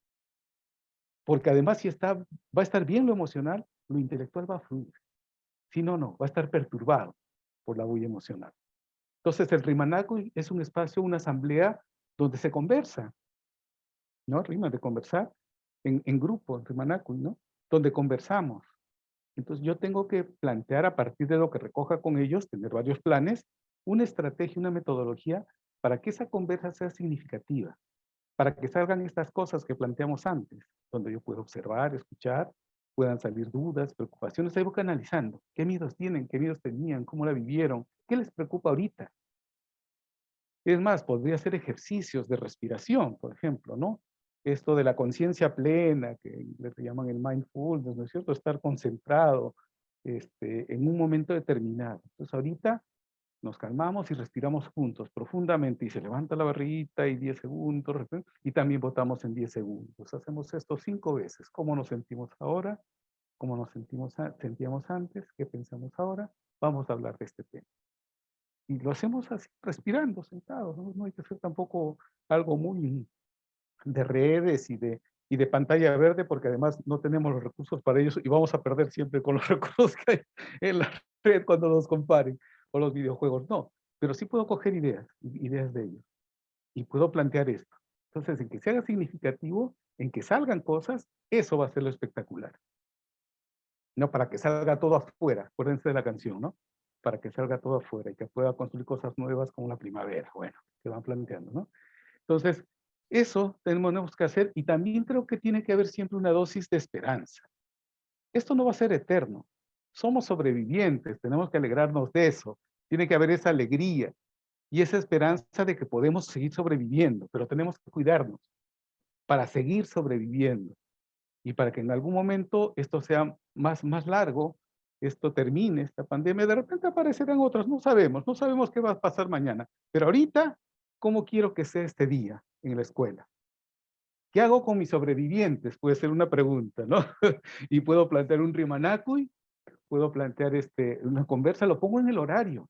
C: Porque además, si va a estar bien lo emocional, lo intelectual va a fluir. Si no, no, va a estar perturbado por la bulla emocional. Entonces, el Rimanacuy es un espacio, una asamblea donde se conversa, ¿no? Rima de conversar en grupo, en Rimanacuy, ¿no? Donde conversamos. Entonces, yo tengo que plantear a partir de lo que recoja con ellos, tener varios planes, una estrategia, una metodología para que esa conversa sea significativa, para que salgan estas cosas que planteamos antes, donde yo puedo observar, escuchar, puedan salir dudas, preocupaciones, ahí voy canalizando. ¿Qué miedos tienen? ¿Qué miedos tenían? ¿Cómo la vivieron? ¿Qué les preocupa ahorita? Es más, podría hacer ejercicios de respiración, por ejemplo, ¿no? Esto de la conciencia plena, que le llaman el mindfulness, ¿no es cierto? Estar concentrado en un momento determinado. Entonces, ahorita nos calmamos y respiramos juntos, profundamente, y se levanta la barriguita y 10 segundos, y también botamos en 10 segundos. Hacemos esto 5 veces. ¿Cómo nos sentimos ahora? ¿Cómo nos sentíamos antes? ¿Qué pensamos ahora? Vamos a hablar de este tema. Y lo hacemos así, respirando, sentados, ¿no? No hay que hacer tampoco algo muy de redes y de pantalla verde, porque además no tenemos los recursos para ellos y vamos a perder siempre con los recursos que hay en la red cuando nos comparen con los videojuegos. No, pero sí puedo coger ideas de ellos y puedo plantear esto. Entonces, en que se haga significativo, en que salgan cosas, eso va a ser lo espectacular. No para que salga todo afuera, acuérdense de la canción, ¿no? Para que salga todo afuera y que pueda construir cosas nuevas como la primavera, bueno, que van planteando, ¿no? Entonces, eso tenemos que hacer y también creo que tiene que haber siempre una dosis de esperanza. Esto no va a ser eterno. Somos sobrevivientes, tenemos que alegrarnos de eso. Tiene que haber esa alegría y esa esperanza de que podemos seguir sobreviviendo, pero tenemos que cuidarnos para seguir sobreviviendo y para que en algún momento esto sea más largo, esto termine, esta pandemia, de repente aparecerán otras, no sabemos qué va a pasar mañana, pero ahorita, ¿cómo quiero que sea este día en la escuela? ¿Qué hago con mis sobrevivientes? Puede ser una pregunta, ¿no? Y puedo plantear un rimanacuy, puedo plantear una conversa, lo pongo en el horario.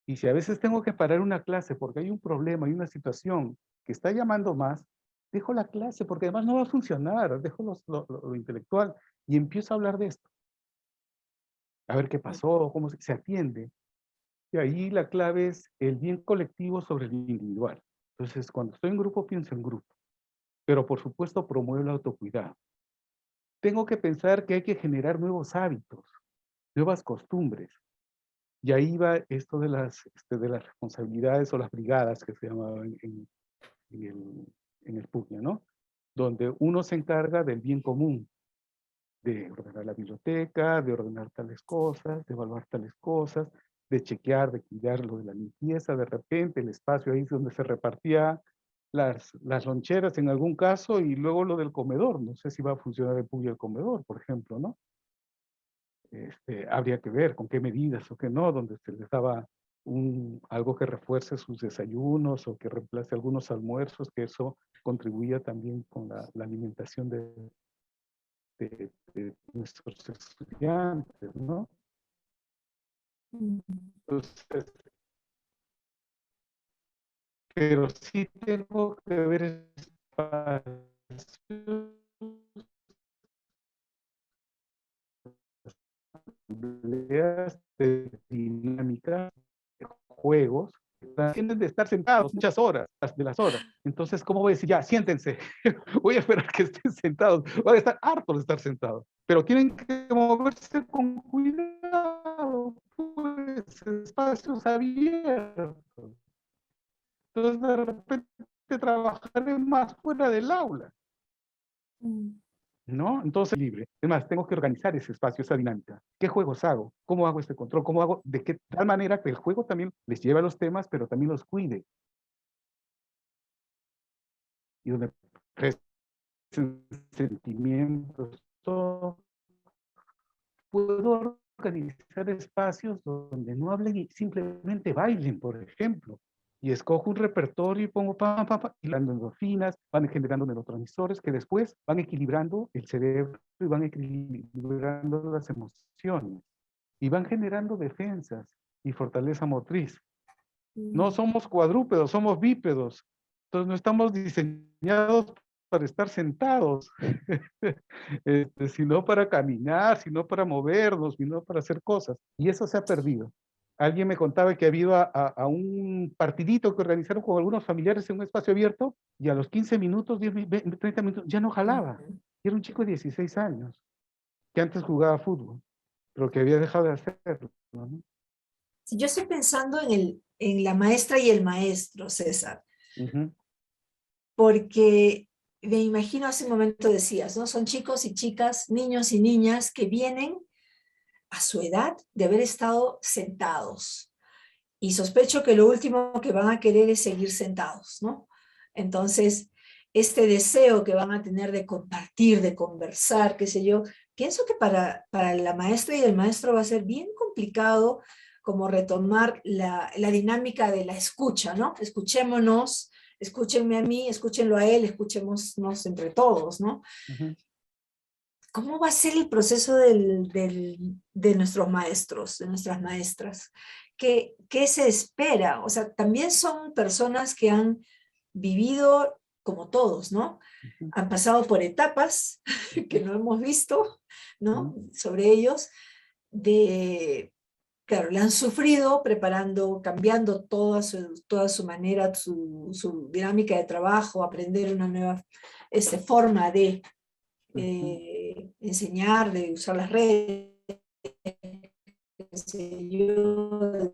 C: Y si a veces tengo que parar una clase porque hay un problema, hay una situación que está llamando más, dejo la clase porque además no va a funcionar, dejo lo intelectual y empiezo a hablar de esto. A ver qué pasó, cómo se atiende. Y ahí la clave es el bien colectivo sobre el individual. Entonces, cuando estoy en grupo, pienso en grupo. Pero por supuesto promuevo el autocuidado. Tengo que pensar que hay que generar nuevos hábitos, nuevas costumbres. Y ahí va esto de las responsabilidades o las brigadas que se llamaban en el PUCNA, ¿no? Donde uno se encarga del bien común, de ordenar la biblioteca, de ordenar tales cosas, de evaluar tales cosas, de chequear, de cuidar lo de la limpieza, de repente el espacio ahí donde se repartía las loncheras en algún caso y luego lo del comedor. No sé si va a funcionar el PUC y el comedor, por ejemplo, ¿no? Habría que ver con qué medidas o qué no, donde se les daba algo que refuerce sus desayunos o que reemplace algunos almuerzos, que eso contribuía también con la alimentación de nuestros estudiantes, ¿no? Entonces, pero sí tengo que ver espacios, ideas de dinámica, de juegos, tienen de estar sentados muchas horas, de las horas. Entonces, ¿cómo voy a decir? Ya, siéntense. Voy a esperar que estén sentados. Van a estar hartos de estar sentados. Pero tienen que moverse con cuidado, pues, espacios abiertos. Entonces, de repente, trabajaré más fuera del aula, ¿no? Entonces, libre. Es más, tengo que organizar ese espacio, esa dinámica. ¿Qué juegos hago? ¿Cómo hago este control? ¿Cómo hago? De qué tal manera que el juego también les lleve a los temas, pero también los cuide. Y donde crecen sentimientos, todo. Puedo organizar espacios donde no hablen y simplemente bailen, por ejemplo. Y escojo un repertorio y pongo pam, pam, pam, y las endorfinas van generando neurotransmisores que después van equilibrando el cerebro y van equilibrando las emociones y van generando defensas y fortaleza motriz. No somos cuadrúpedos, somos bípedos. Entonces no estamos diseñados para estar sentados, sino para caminar, sino para movernos, sino para hacer cosas. Y eso se ha perdido. Alguien me contaba que ha ido a un partidito que organizaron con algunos familiares en un espacio abierto y a los 15 minutos, 10, 20, 30 minutos, ya no jalaba. Y era un chico de 16 años que antes jugaba fútbol, pero que había dejado de hacerlo, ¿no?
B: Si yo estoy pensando en la maestra y el maestro, César, porque me imagino hace un momento decías, ¿no? Son chicos y chicas, niños y niñas que vienen a su edad de haber estado sentados. Y sospecho que lo último que van a querer es seguir sentados, ¿no? Entonces, este deseo que van a tener de compartir, de conversar, qué sé yo, pienso que para la maestra y el maestro va a ser bien complicado como retomar la dinámica de la escucha, ¿no? Escuchémonos, escúchenme a mí, escúchenlo a él, escuchémonos entre todos, ¿no? ¿Cómo va a ser el proceso de nuestros maestros, de nuestras maestras? ¿Qué se espera? O sea, también son personas que han vivido como todos, ¿no? Han pasado por etapas que no hemos visto, ¿no? Sobre ellos, claro, la han sufrido preparando, cambiando toda su manera, su dinámica de trabajo, aprender una nueva forma de enseñar, de usar las redes, de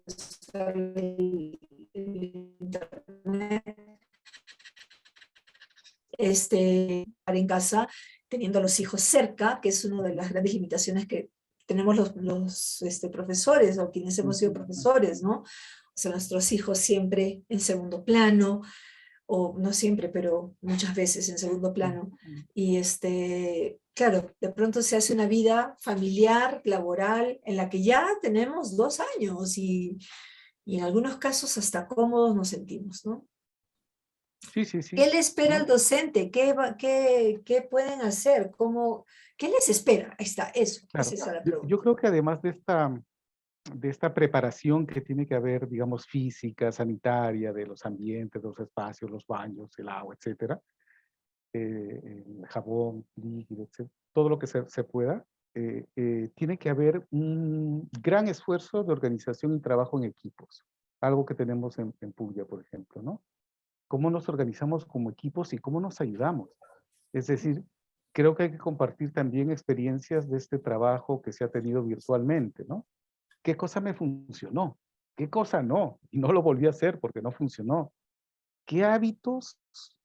B: usar el internet, para en casa, teniendo a los hijos cerca, que es una de las grandes limitaciones que tenemos los profesores o quienes hemos sido profesores, ¿no? O sea, nuestros hijos siempre en segundo plano, o no siempre, pero muchas veces en segundo plano. Y claro, de pronto se hace una vida familiar, laboral, en la que ya tenemos 2 años y en algunos casos hasta cómodos nos sentimos, ¿no?
C: Sí, sí, sí.
B: ¿Qué le espera al docente? ¿Qué pueden hacer? ¿Qué les espera? Ahí está, eso.
C: Claro.
B: Esa es la pregunta.
C: Yo creo que además de esta preparación que tiene que haber, digamos, física, sanitaria, de los ambientes, los espacios, los baños, el agua, etcétera, el jabón, líquido, etcétera, todo lo que se pueda, tiene que haber un gran esfuerzo de organización y trabajo en equipos, algo que tenemos en Puglia, por ejemplo, ¿no? Cómo nos organizamos como equipos y cómo nos ayudamos. Es decir, creo que hay que compartir también experiencias de este trabajo que se ha tenido virtualmente, ¿no? ¿Qué cosa me funcionó? ¿Qué cosa no? Y no lo volví a hacer porque no funcionó. ¿Qué hábitos,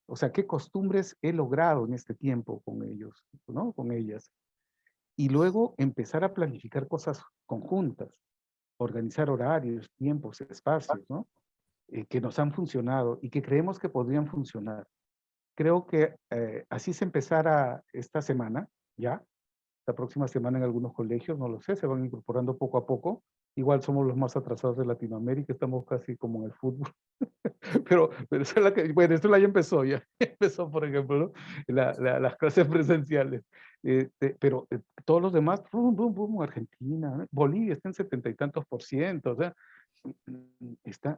C: o sea, qué costumbres he logrado en este tiempo con ellos, ¿no? Con ellas? Y luego empezar a planificar cosas conjuntas, organizar horarios, tiempos, espacios, ¿no? Que nos han funcionado y que creemos que podrían funcionar. Creo que así se empezará esta semana, ya, la próxima semana en algunos colegios, no lo sé, se van incorporando poco a poco. Igual somos los más atrasados de Latinoamérica, estamos casi como en el fútbol. pero esa es la que, bueno, esto ya empezó, ya empezó, por ejemplo, ¿no? Las clases presenciales. Pero todos los demás, bum, bum, bum, Argentina, ¿no? Bolivia está en 70 y tantos %, o sea,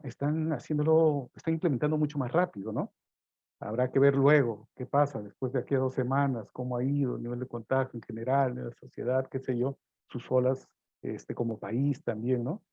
C: están haciéndolo, están implementando mucho más rápido, ¿no? Habrá que ver luego qué pasa después de aquí a 2 semanas, cómo ha ido el nivel de contagio en general, en la sociedad, qué sé yo, sus olas como país también, ¿no?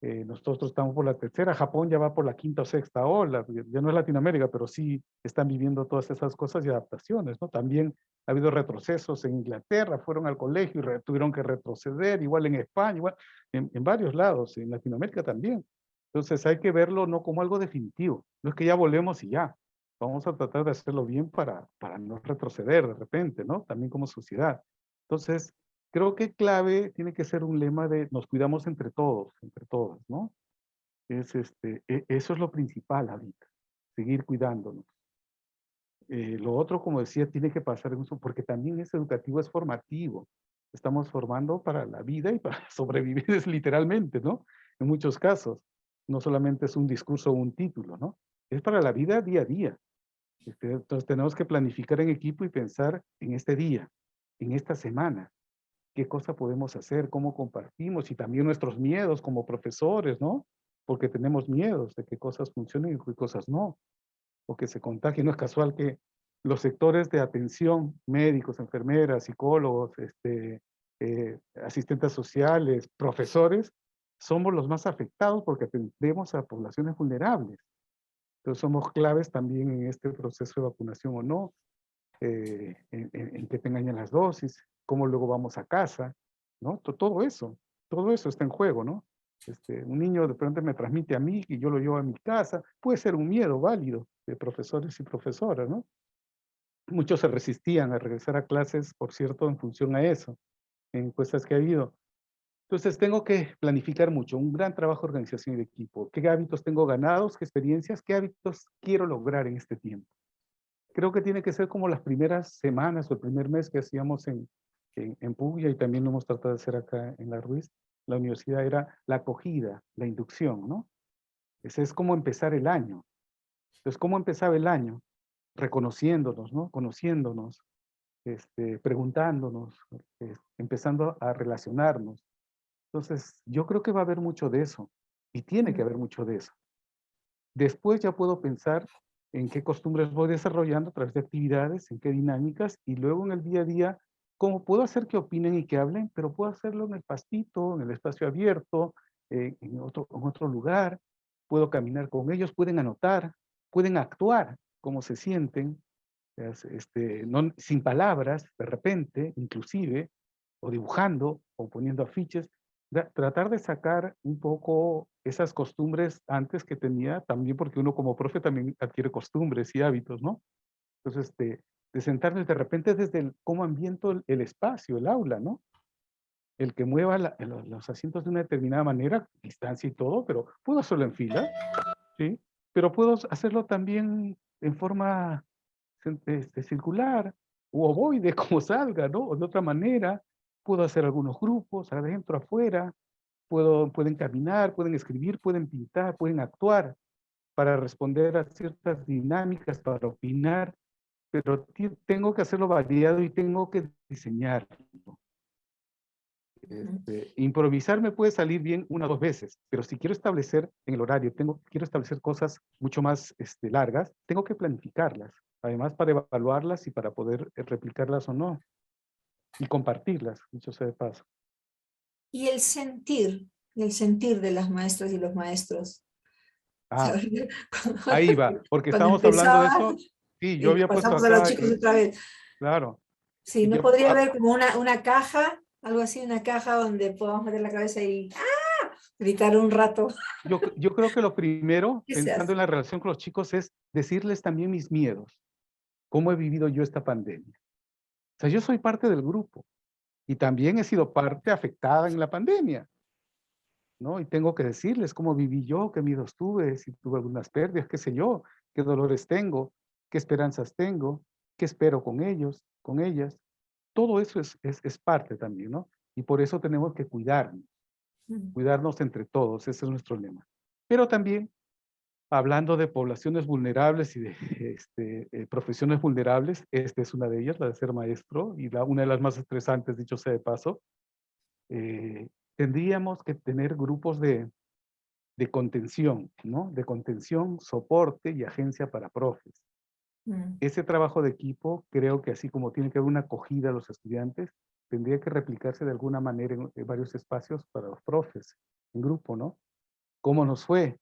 C: Nosotros estamos por la tercera, Japón ya va por la quinta o sexta ola, ya no es Latinoamérica, pero sí están viviendo todas esas cosas y adaptaciones, ¿no? También ha habido retrocesos en Inglaterra, fueron al colegio y tuvieron que retroceder, igual en España, igual en varios lados, en Latinoamérica también. Entonces hay que verlo no como algo definitivo, no es que ya volvemos y ya. Vamos a tratar de hacerlo bien para no retroceder de repente, ¿no? También como sociedad. Entonces, creo que clave tiene que ser un lema de nos cuidamos entre todos, entre todas, ¿no? Eso es lo principal ahorita, seguir cuidándonos. Lo otro, como decía, tiene que pasar en eso, porque también es educativo, es formativo. Estamos formando para la vida y para sobrevivir es literalmente, ¿no? En muchos casos. No solamente es un discurso o un título, ¿no? Es para la vida día a día. Entonces tenemos que planificar en equipo y pensar en este día, en esta semana, qué cosa podemos hacer, cómo compartimos y también nuestros miedos como profesores, ¿no? Porque tenemos miedos de que cosas funcionen y que cosas no, o que se contagien. No es casual que los sectores de atención, médicos, enfermeras, psicólogos, asistentes sociales, profesores, somos los más afectados porque atendemos a poblaciones vulnerables. Entonces somos claves también en este proceso de vacunación o no, en que tengan ya las dosis, cómo luego vamos a casa, ¿no? Todo eso está en juego, ¿no? Un niño de pronto me transmite a mí y yo lo llevo a mi casa, puede ser un miedo válido de profesores y profesoras, ¿no? Muchos se resistían a regresar a clases, por cierto, en función a eso, en encuestas que ha habido. Entonces tengo que planificar mucho, un gran trabajo de organización y de equipo. ¿Qué hábitos tengo ganados? ¿Qué experiencias? ¿Qué hábitos quiero lograr en este tiempo? Creo que tiene que ser como las primeras semanas o el primer mes que hacíamos en Puglia y también lo hemos tratado de hacer acá en la Ruiz. La universidad era la acogida, la inducción, ¿no? Ese es como empezar el año. Entonces, ¿cómo empezaba el año? Reconociéndonos, ¿no? Conociéndonos, preguntándonos, empezando a relacionarnos. Entonces, yo creo que va a haber mucho de eso y tiene que haber mucho de eso. Después ya puedo pensar en qué costumbres voy desarrollando a través de actividades, en qué dinámicas, y luego en el día a día, cómo puedo hacer que opinen y que hablen, pero puedo hacerlo en el pastito, en el espacio abierto, en otro lugar, puedo caminar con ellos, pueden anotar, pueden actuar cómo se sienten, sin palabras, de repente, inclusive, o dibujando, o poniendo afiches, tratar de sacar un poco esas costumbres antes que tenía, también porque uno como profe también adquiere costumbres y hábitos, ¿no? Entonces, de sentarnos de repente desde cómo ambiento el espacio, el aula, ¿no? El que mueva los asientos de una determinada manera, distancia y todo, pero puedo hacerlo en fila, ¿sí? Pero puedo hacerlo también en forma circular o ovoide, como salga, ¿no? O de otra manera, puedo hacer algunos grupos, adentro, afuera, pueden caminar, pueden escribir, pueden pintar, pueden actuar para responder a ciertas dinámicas, para opinar, pero tengo que hacerlo variado y tengo que diseñarlo. Improvisar me puede salir bien una o dos veces, pero si quiero establecer en el horario, quiero establecer cosas mucho más largas, tengo que planificarlas, además para evaluarlas y para poder replicarlas o no, y compartirlas, dicho sea de paso.
B: Y el sentir de las maestras y los maestros.
C: Ah,
B: ¿Sabes?
C: ahí va, porque
B: Cuando
C: estábamos hablando de
B: empezaba,
C: eso, sí, yo
B: y
C: había puesto
B: pasamos a los
C: acá,
B: chicos otra vez.
C: claro,
B: Sí,
C: y
B: no podría haber como una caja, algo así, una caja donde podamos meter la cabeza y gritar un rato.
C: yo creo que lo primero,
B: ¿Qué se
C: pensando
B: hace?
C: en la relación con los chicos, es decirles también mis miedos, cómo he vivido yo esta pandemia. O sea, yo soy parte del grupo y también he sido parte afectada en la pandemia, ¿no? Y tengo que decirles cómo viví yo, qué miedos tuve, si tuve algunas pérdidas, qué sé yo, qué dolores tengo, qué esperanzas tengo, qué espero con ellos, con ellas. Todo eso es parte también, ¿no? Y por eso tenemos que cuidarnos entre todos, ese es nuestro lema. Pero también, hablando de poblaciones vulnerables y de profesiones vulnerables, esta es una de ellas, la de ser maestro, y una de las más estresantes, dicho sea de paso, tendríamos que tener grupos de contención, ¿no? De contención, soporte y agencia para profes. Ese trabajo de equipo, creo que así como tiene que haber una acogida a los estudiantes, tendría que replicarse de alguna manera en varios espacios para los profes, en grupo, ¿no? ¿Cómo nos fue?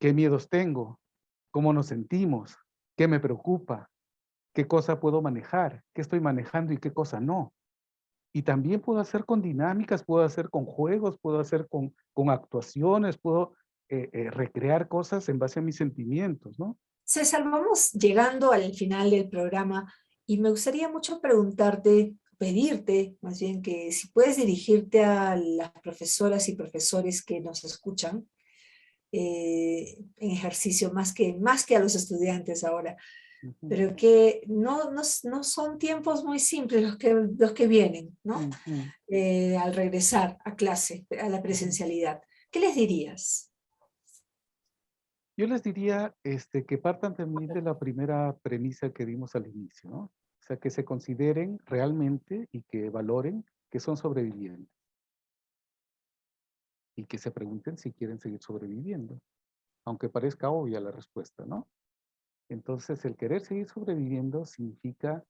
C: ¿Qué miedos tengo? ¿Cómo nos sentimos? ¿Qué me preocupa? ¿Qué cosa puedo manejar? ¿Qué estoy manejando y qué cosa no? Y también puedo hacer con dinámicas, puedo hacer con juegos, puedo hacer con actuaciones, puedo recrear cosas en base a mis sentimientos, ¿no?
B: César, vamos llegando al final del programa y me gustaría mucho preguntarte, pedirte más bien que si puedes dirigirte a las profesoras y profesores que nos escuchan en ejercicio, más que a los estudiantes ahora.
C: Ujú,
B: pero que no son tiempos muy simples los que vienen, ¿no?
C: ujú.
B: Al regresar a clase, a la presencialidad. ¿Qué les dirías?
C: Yo les diría que partan también de la primera premisa que dimos al inicio, ¿no? O sea, que se consideren realmente y que valoren que son sobrevivientes y que se pregunten si quieren seguir sobreviviendo, aunque parezca obvia la respuesta, ¿no? Entonces, el querer seguir sobreviviendo significa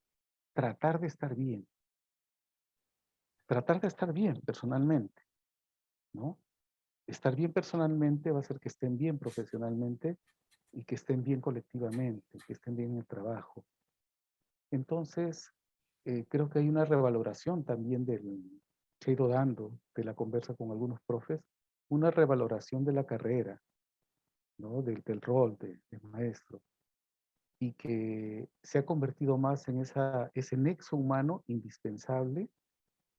C: tratar de estar bien personalmente, ¿no? Estar bien personalmente va a hacer que estén bien profesionalmente y que estén bien colectivamente, que estén bien en el trabajo. Entonces, creo que hay una revaloración también que he ido dando de la conversa con algunos profes, una revaloración de la carrera, ¿no? Del rol de maestro, y que se ha convertido más en ese nexo humano indispensable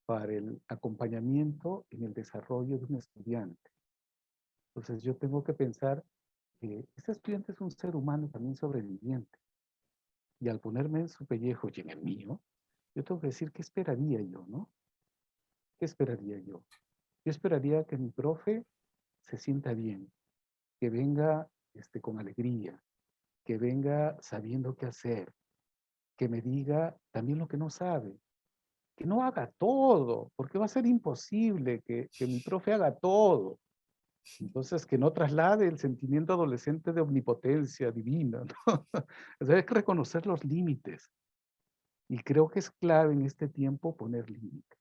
C: para el acompañamiento en el desarrollo de un estudiante. Entonces, yo tengo que pensar que este estudiante es un ser humano también sobreviviente, y al ponerme en su pellejo y en el mío, yo tengo que decir qué esperaría yo, ¿no? ¿Qué esperaría yo? Yo esperaría que mi profe se sienta bien, que venga con alegría, que venga sabiendo qué hacer, que me diga también lo que no sabe, que no haga todo, porque va a ser imposible que mi profe haga todo. Entonces, que no traslade el sentimiento adolescente de omnipotencia divina, ¿no? O sea, hay que reconocer los límites. Y creo que es clave en este tiempo poner límites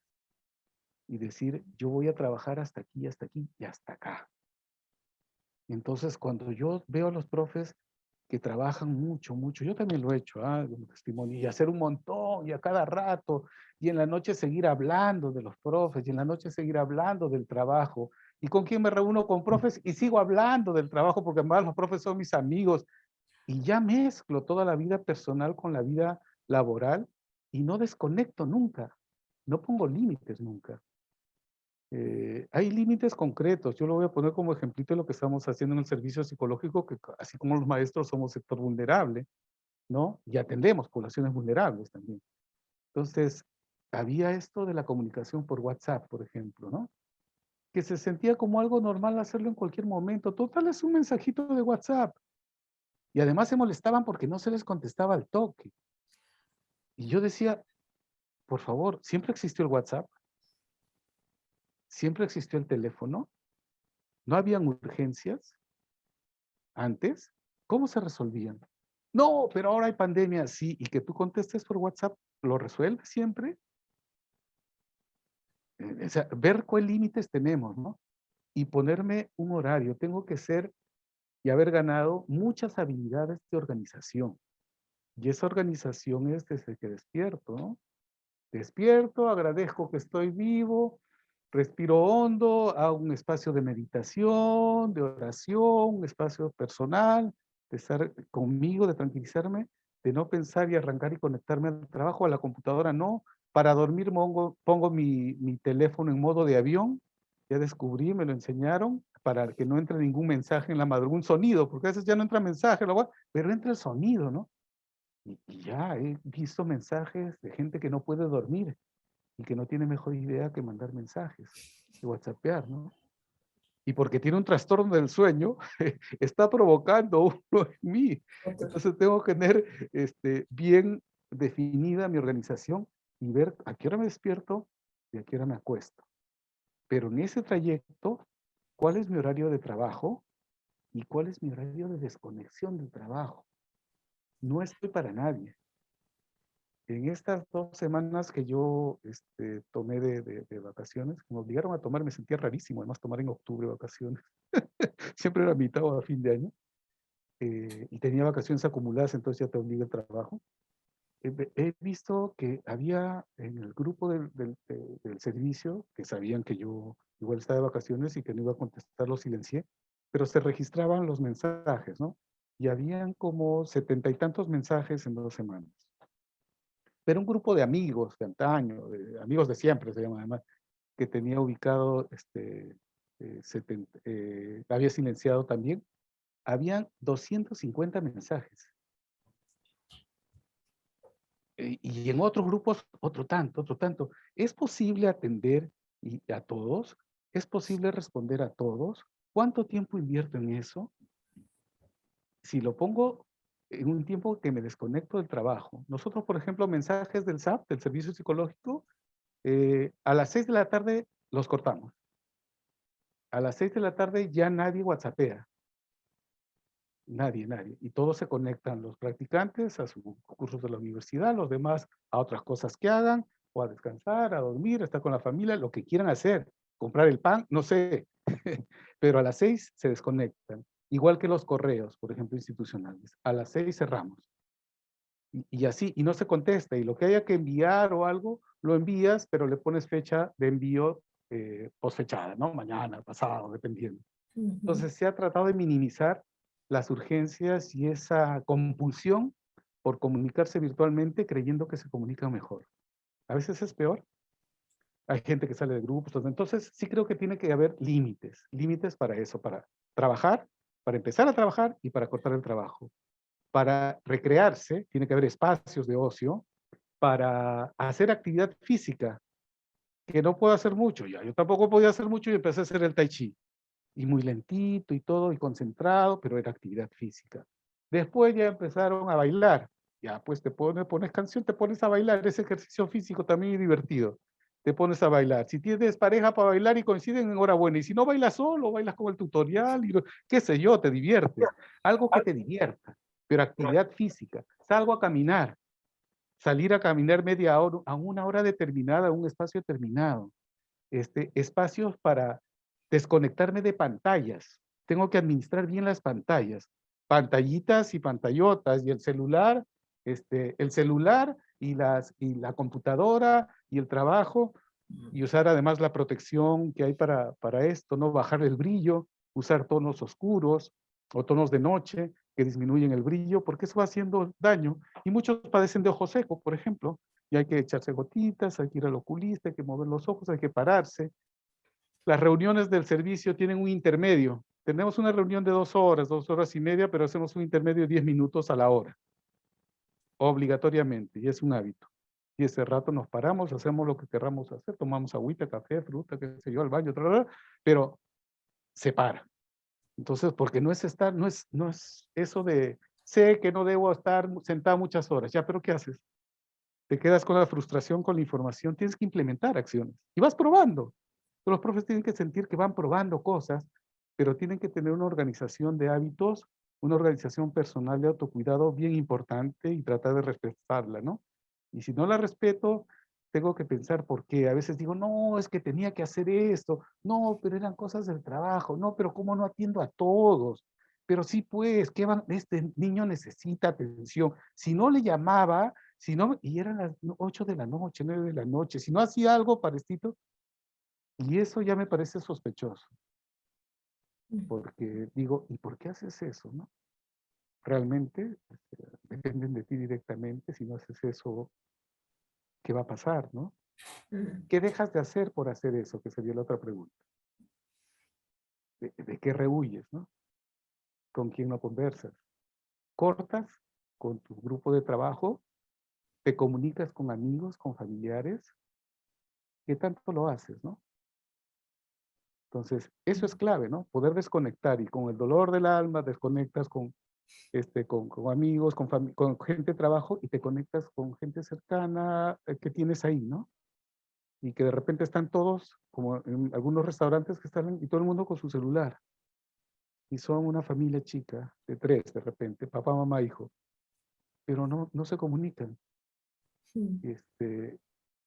C: y decir, yo voy a trabajar hasta aquí y hasta acá. Entonces, cuando yo veo a los profes que trabajan mucho, mucho, yo también lo he hecho, como testimonio, y hacer un montón, y a cada rato, y en la noche seguir hablando de los profes, y en la noche seguir hablando del trabajo. ¿Y con quién me reúno? Con profes, y sigo hablando del trabajo, porque además los profes son mis amigos, y ya mezclo toda la vida personal con la vida laboral, y no desconecto nunca, no pongo límites nunca. Hay límites concretos. Yo lo voy a poner como ejemplito de lo que estamos haciendo en el servicio psicológico, que así como los maestros somos sector vulnerable, ¿no? Y atendemos poblaciones vulnerables también. Entonces, había esto de la comunicación por WhatsApp, por ejemplo, ¿no? Que se sentía como algo normal hacerlo en cualquier momento. Total, es un mensajito de WhatsApp. Y además se molestaban porque no se les contestaba al toque. Y yo decía, por favor, siempre existió el WhatsApp, siempre existió el teléfono, no habían urgencias antes. ¿Cómo se resolvían? No, pero ahora hay pandemia, sí, y que tú contestes por WhatsApp, ¿lo resuelve siempre? O sea, ver cuáles límites tenemos, ¿no? Y ponerme un horario. Tengo que ser y haber ganado muchas habilidades de organización. Y esa organización es desde que despierto, ¿no? Despierto, agradezco que estoy vivo, respiro hondo, hago un espacio de meditación, de oración, un espacio personal, de estar conmigo, de tranquilizarme, de no pensar y arrancar y conectarme al trabajo, a la computadora, no. Para dormir pongo mi teléfono en modo de avión, ya descubrí, me lo enseñaron, para que no entre ningún mensaje en la madrugada, un sonido, porque a veces ya no entra mensaje, pero entra el sonido, ¿no? Y ya he visto mensajes de gente que no puede dormir y que no tiene mejor idea que mandar mensajes, de WhatsAppear, ¿no? Y porque tiene un trastorno del sueño, está provocando uno en mí. Entonces tengo que tener bien definida mi organización y ver a qué hora me despierto y a qué hora me acuesto. Pero en ese trayecto, ¿cuál es mi horario de trabajo y cuál es mi horario de desconexión del trabajo? No estoy para nadie. En estas 2 semanas que yo tomé de vacaciones, que me obligaron a tomar, me sentía rarísimo, además tomar en octubre vacaciones. Siempre era mitad o a fin de año. Y tenía vacaciones acumuladas, entonces ya te obliga el trabajo. He visto que había en el grupo del servicio, que sabían que yo igual estaba de vacaciones y que no iba a contestar, lo silencié, pero se registraban los mensajes, ¿no? Y habían como 70 y tantos mensajes en 2 semanas. Pero un grupo de amigos de antaño, amigos de siempre se llaman además, que tenía ubicado, había silenciado también, habían 250 mensajes. Y en otros grupos, otro tanto, otro tanto. ¿Es posible atender a todos? ¿Es posible responder a todos? ¿Cuánto tiempo invierto en eso? Si lo pongo en un tiempo que me desconecto del trabajo. Nosotros, por ejemplo, mensajes del SAP, del Servicio Psicológico, a las 6 de la tarde los cortamos. A las 6 de la tarde ya nadie WhatsAppea. Nadie, nadie. Y todos se conectan, los practicantes a sus cursos de la universidad, los demás a otras cosas que hagan, o a descansar, a dormir, a estar con la familia, lo que quieran hacer, comprar el pan, no sé. Pero a las 6 se desconectan. Igual que los correos, por ejemplo, institucionales. A las 6 cerramos. Y así, y no se contesta. Y lo que haya que enviar o algo, lo envías, pero le pones fecha de envío posfechada, ¿no? Mañana, pasado, dependiendo. Entonces se ha tratado de minimizar las urgencias y esa compulsión por comunicarse virtualmente creyendo que se comunican mejor. A veces es peor. Hay gente que sale de grupos. Entonces sí creo que tiene que haber límites. Límites para eso, para trabajar, para empezar a trabajar y para cortar el trabajo. Para recrearse, tiene que haber espacios de ocio. Para hacer actividad física, que no puedo hacer mucho ya. Yo tampoco podía hacer mucho y empecé a hacer el tai chi. Y muy lentito y todo, y concentrado, pero era actividad física. Después ya empezaron a bailar. Ya, pues pones canción, te pones a bailar. Ese ejercicio físico también es divertido. Te pones a bailar. Si tienes pareja para bailar y coinciden, enhorabuena. Y si no bailas solo, bailas con el tutorial, y qué sé yo, te diviertes. Algo que te divierta, pero actividad física. Salgo a caminar. Salir a caminar media hora, a una hora determinada, a un espacio determinado. Espacios para desconectarme de pantallas. Tengo que administrar bien las pantallas. Pantallitas y pantallotas, y el celular y la computadora y el trabajo, y usar además la protección que hay para esto, ¿no? Bajar el brillo, usar tonos oscuros o tonos de noche que disminuyen el brillo, porque eso va haciendo daño. Y muchos padecen de ojo seco, por ejemplo, y hay que echarse gotitas, hay que ir al oculista, hay que mover los ojos, hay que pararse. Las reuniones del servicio tienen un intermedio. Tenemos una reunión de 2 horas y media, pero hacemos un intermedio de 10 minutos a la hora, obligatoriamente, y es un hábito. Y ese rato nos paramos, hacemos lo que querramos hacer, tomamos agüita, café, fruta, qué sé yo, al baño, pero se para. Entonces, porque no es estar, no es eso de, sé que no debo estar sentado muchas horas, ya, pero ¿qué haces? Te quedas con la frustración, con la información, tienes que implementar acciones y vas probando. Los profes tienen que sentir que van probando cosas, pero tienen que tener una organización de hábitos, una organización personal de autocuidado bien importante y tratar de respetarla, ¿no? Y si no la respeto, tengo que pensar por qué. A veces digo, no, es que tenía que hacer esto. No, pero eran cosas del trabajo. No, pero ¿cómo no atiendo a todos? Pero sí, pues, ¿qué van? Este niño necesita atención. Si no le llamaba, si no, y eran las 8 de la noche, 9 de la noche, si no hacía algo parecido, y eso ya me parece sospechoso, porque digo, ¿y por qué haces eso, no? Realmente dependen de ti directamente. Si no haces eso, ¿qué va a pasar, no? ¿Qué dejas de hacer por hacer eso? Que sería la otra pregunta. ¿De qué rehuyes, no? ¿Con quién no conversas? ¿Cortas con tu grupo de trabajo? ¿Te comunicas con amigos, con familiares? ¿Qué tanto lo haces, no? Entonces, eso es clave, ¿no? Poder desconectar, y con el dolor del alma desconectas con amigos, con gente de trabajo, y te conectas con gente cercana que tienes ahí, ¿no? Y que de repente están todos, como en algunos restaurantes que están, y todo el mundo con su celular. Y son una familia chica, de 3 de repente, papá, mamá, hijo, pero no se comunican.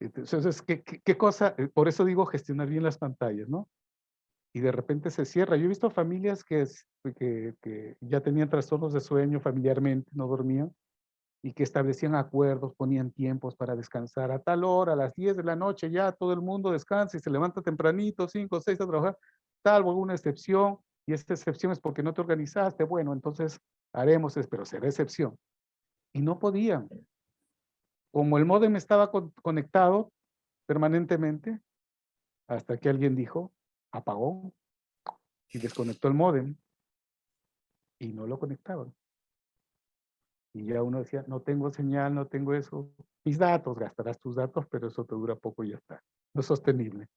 C: Entonces, ¿qué cosa? Por eso digo gestionar bien las pantallas, ¿no? Y de repente se cierra. Yo he visto familias que ya tenían trastornos de sueño familiarmente, no dormían, y que establecían acuerdos, ponían tiempos para descansar a tal hora, a las 10 de la noche, ya todo el mundo descansa y se levanta tempranito, 5 o 6 a trabajar, salvo alguna excepción, y esta excepción es porque no te organizaste. Bueno, entonces haremos, pero será excepción. Y no podían. Como el módem estaba conectado permanentemente, hasta que alguien dijo, apagó, y desconectó el módem, y no lo conectaban. Y ya uno decía, no tengo señal, no tengo eso. mis datos, gastarás tus datos, pero eso te dura poco y ya está. No es sostenible.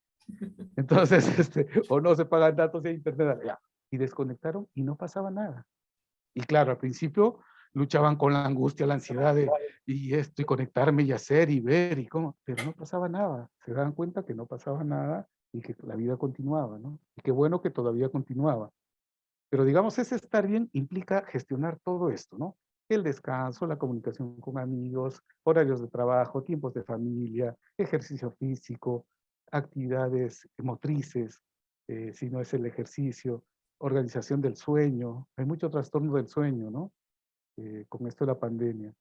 C: Entonces, o no se pagan datos de internet, ya. Y desconectaron y no pasaba nada. Y claro, al principio luchaban con la angustia, la ansiedad de, y esto, y conectarme y hacer y ver y cómo, pero no pasaba nada. Se daban cuenta que no pasaba nada y que la vida continuaba, ¿no? Y qué bueno que todavía continuaba. Pero digamos, ese estar bien implica gestionar todo esto, ¿no? El descanso, la comunicación con amigos, horarios de trabajo, tiempos de familia, ejercicio físico, actividades motrices, si no es el ejercicio, organización del sueño. Hay mucho trastorno del sueño, ¿no? Con esto de la pandemia.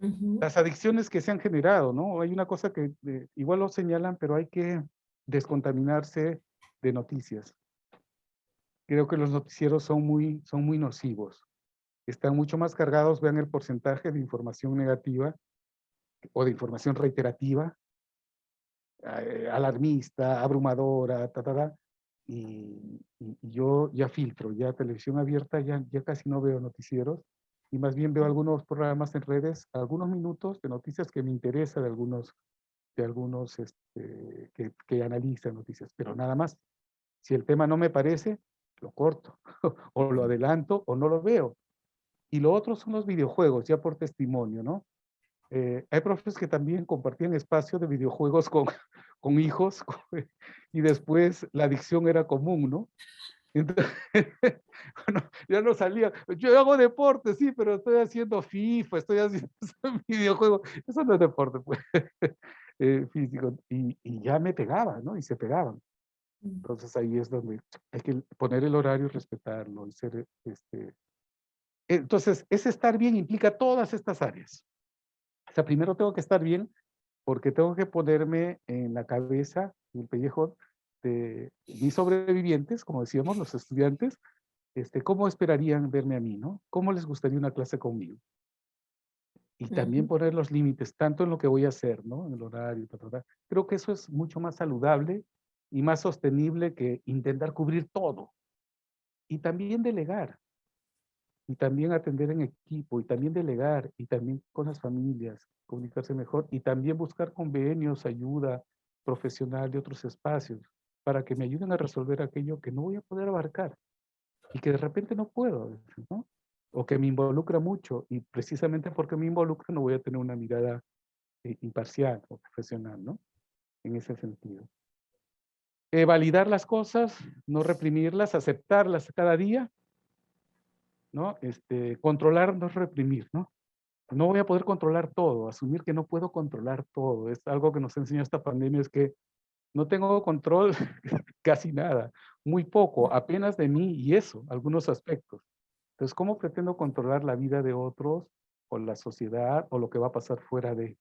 B: Ujú.
C: Las adicciones que se han generado, ¿no? Hay una cosa que igual lo señalan, pero hay que descontaminarse de noticias. Creo que los noticieros son muy nocivos. Están mucho más cargados, vean el porcentaje de información negativa o de información reiterativa, alarmista, abrumadora, y yo ya filtro, ya televisión abierta, ya casi no veo noticieros, y más bien veo algunos programas en redes, algunos minutos de noticias que me interesa de algunos que analizan noticias, pero nada más. Si el tema no me parece, lo corto, o lo adelanto, o no lo veo. Y lo otro son los videojuegos, ya por testimonio, ¿no? Hay profes que también compartían espacio de videojuegos con hijos, y después la adicción era común, ¿no? Entonces, bueno, ya no salía. Yo hago deporte, sí, pero estoy haciendo FIFA, estoy haciendo videojuegos. Eso no es deporte, pues, físico. Y ya me pegaba, ¿no? Y se pegaban. Entonces ahí es donde hay que poner el horario y respetarlo. Y ser, Entonces, ese estar bien implica todas estas áreas. O sea, primero tengo que estar bien porque tengo que ponerme en la cabeza, en el pellejo de mis sobrevivientes, como decíamos, los estudiantes, ¿cómo esperarían verme a mí, no? ¿Cómo les gustaría una clase conmigo? Y también
B: Ujú.
C: poner los límites, tanto en lo que voy a hacer, ¿no? En el horario, Creo que eso es mucho más saludable y más sostenible que intentar cubrir todo. Y también delegar, y también atender en equipo, y también delegar, y también con las familias, comunicarse mejor, y también buscar convenios, ayuda profesional de otros espacios, para que me ayuden a resolver aquello que no voy a poder abarcar, y que de repente no puedo, a veces, ¿no? O que me involucra mucho, y precisamente porque me involucra no voy a tener una mirada imparcial o profesional, ¿no? En ese sentido. Validar las cosas, no reprimirlas, aceptarlas cada día, ¿no? Controlar no es reprimir, ¿no? No voy a poder controlar todo, asumir que no puedo controlar todo. Es algo que nos enseñó esta pandemia, es que no tengo control casi nada, muy poco, apenas de mí y eso, algunos aspectos. Entonces, ¿cómo pretendo controlar la vida de otros o la sociedad o lo que va a pasar fuera de?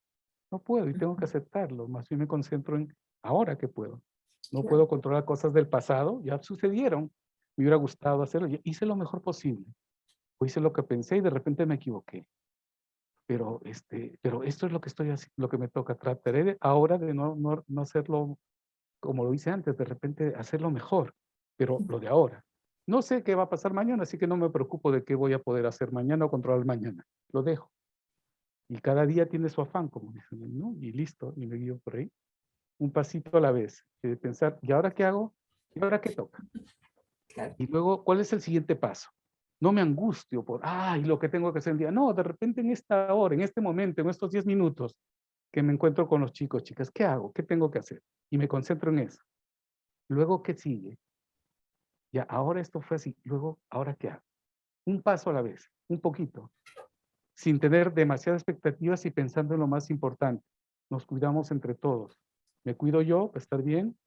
C: No puedo y tengo que aceptarlo, más bien me concentro en ahora que puedo. No
B: Claro.
C: puedo controlar cosas del pasado, ya sucedieron, me hubiera gustado hacerlo, hice lo mejor posible, o hice lo que pensé y de repente me equivoqué. Pero esto es lo que estoy haciendo, lo que me toca. Trataré ahora de no hacerlo como lo hice antes, de repente hacerlo mejor, pero lo de ahora. No sé qué va a pasar mañana, así que no me preocupo de qué voy a poder hacer mañana o controlar mañana. Lo dejo. Y cada día tiene su afán, como dicen, ¿no? Y listo, y me guío por ahí. Un pasito a la vez. Pensar, ¿y ahora qué hago? ¿Y ahora qué toca?
B: Claro.
C: Y luego, ¿cuál es el siguiente paso? No me angustio por, ay, lo que tengo que hacer el día. No, de repente en esta hora, en este momento, en estos 10 minutos que me encuentro con los chicos, chicas, ¿qué hago? ¿Qué tengo que hacer? Y me concentro en eso. Luego, ¿qué sigue? Ya, ahora esto fue así. Luego, ¿ahora qué hago? Un paso a la vez, un poquito, sin tener demasiadas expectativas y pensando en lo más importante. Nos cuidamos entre todos. Me cuido yo para estar bien,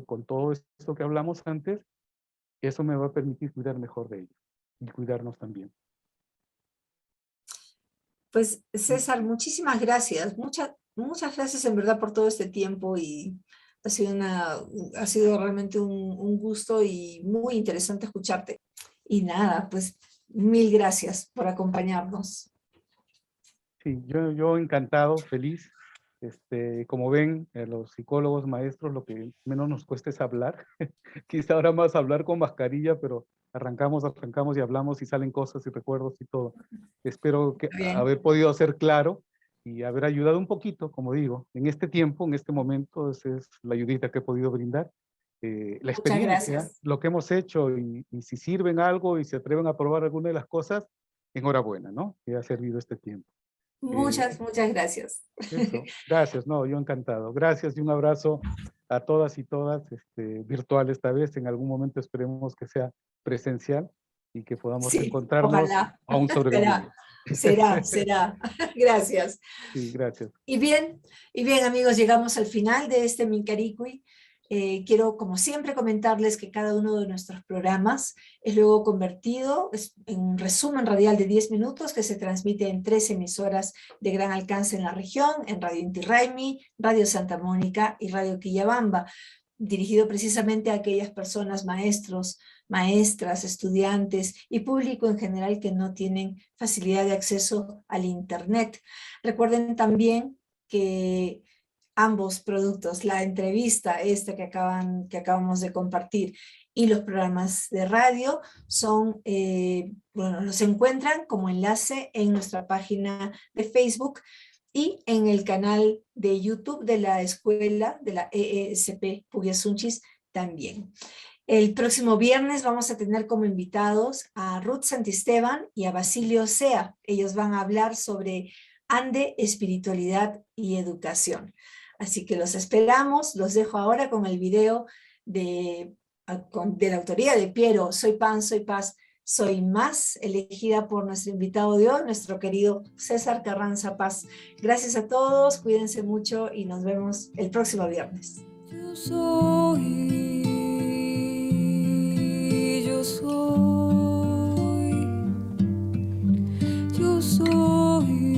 C: con todo esto que hablamos antes, eso me va a permitir cuidar mejor de ellos y cuidarnos también.
B: Pues César, muchísimas gracias. Muchas gracias en verdad por todo este tiempo y ha sido realmente un gusto y muy interesante escucharte. Y nada, pues mil gracias por acompañarnos.
C: Sí, yo encantado, feliz. Como ven, los psicólogos, maestros, lo que menos nos cuesta es hablar. Quizá ahora más hablar con mascarilla, pero arrancamos y hablamos y salen cosas y recuerdos y todo. Espero que
B: Bien.
C: haber podido ser claro y haber ayudado un poquito, como digo, en este tiempo, en este momento. Esa es la ayudita que he podido brindar. La
B: Muchas
C: experiencia,
B: gracias.
C: lo que hemos hecho, y si sirven algo y se atreven a probar alguna de las cosas, enhorabuena, ¿no? Que ha servido este tiempo.
B: Muchas gracias.
C: Eso, gracias, no, yo encantado. Gracias y un abrazo a todas y todas, virtual esta vez. En algún momento esperemos que sea presencial y que podamos
B: Sí,
C: encontrarnos
B: ojalá.
C: aún sobreviviendo.
B: Será. Gracias.
C: Sí, gracias.
B: Y bien, amigos, llegamos al final de este Mincaricui. Quiero, como siempre, comentarles que cada uno de nuestros programas es luego convertido en un resumen radial de 10 minutos que se transmite en 3 emisoras de gran alcance en la región, en Radio Inti Raymi, Radio Santa Mónica y Radio Quillabamba, dirigido precisamente a aquellas personas, maestros, maestras, estudiantes y público en general que no tienen facilidad de acceso al Internet. Recuerden también que ambos productos, la entrevista esta que acabamos de compartir y los programas de radio, los encuentran como enlace en nuestra página de Facebook y en el canal de YouTube de la escuela de la EESP Puguiasunchis también. El próximo viernes vamos a tener como invitados a Ruth Santisteban y a Basilio Sea. Ellos van a hablar sobre Ande, espiritualidad y educación. Así que los esperamos. Los dejo ahora con el video de la autoría de Piero, Soy Pan, Soy Paz, Soy Más, elegida por nuestro invitado de hoy, nuestro querido César Carranza Paz. Gracias a todos, cuídense mucho y nos vemos el próximo viernes.
A: Yo soy, yo soy, yo soy.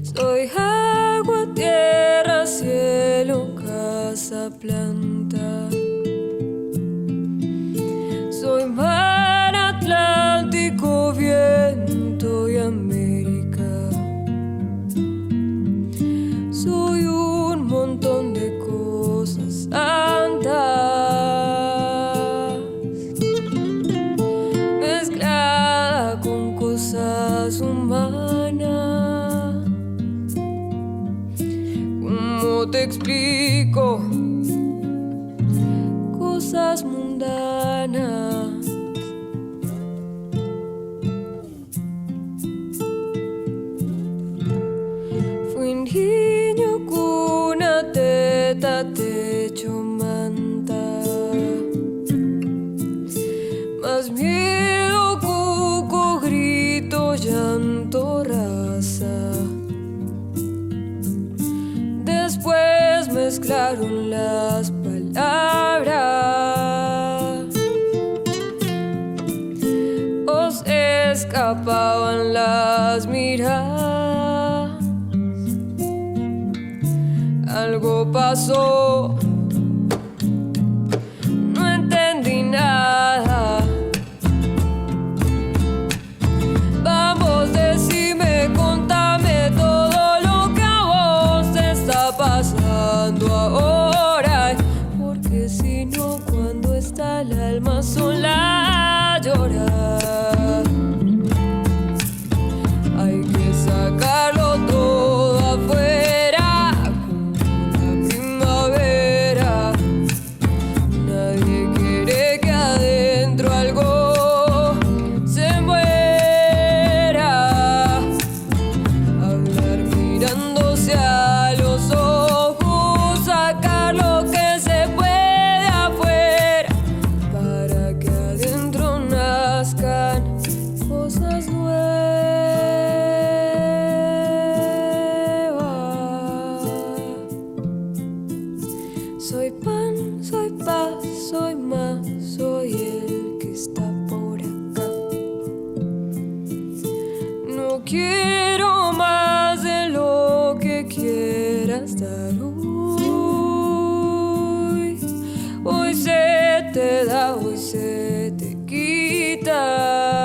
A: Soy agua, tierra, cielo, casa, planta. Soy mar, Atlántico, viento y América. Soy un montón de cosas santas, mezclada con cosas humanas. ¿Cómo te explico? Cosas mundanas. Fui niño, cuna, teta, techo, manta. Más miedo, cuco, grito, llanto, raza. Después mezclaron las palabras, os escapaban las miradas. Algo pasó, no entendí nada. Vamos, decime, contame todo lo que a vos te está pasando ahora, porque si no, cuando está el alma sola a llorar, hay que sacarlo todo afuera como la primavera. Nadie quiere que adentro algo se muera. Hablar mirándose a los ojos, sacar lo que se puede afuera, para que adentro nazcan cosas nuevas. Soy pan, soy paz, soy más, soy el que está por acá. No quiero más de lo que quieras dar hoy. Hoy se te da, hoy se te quita.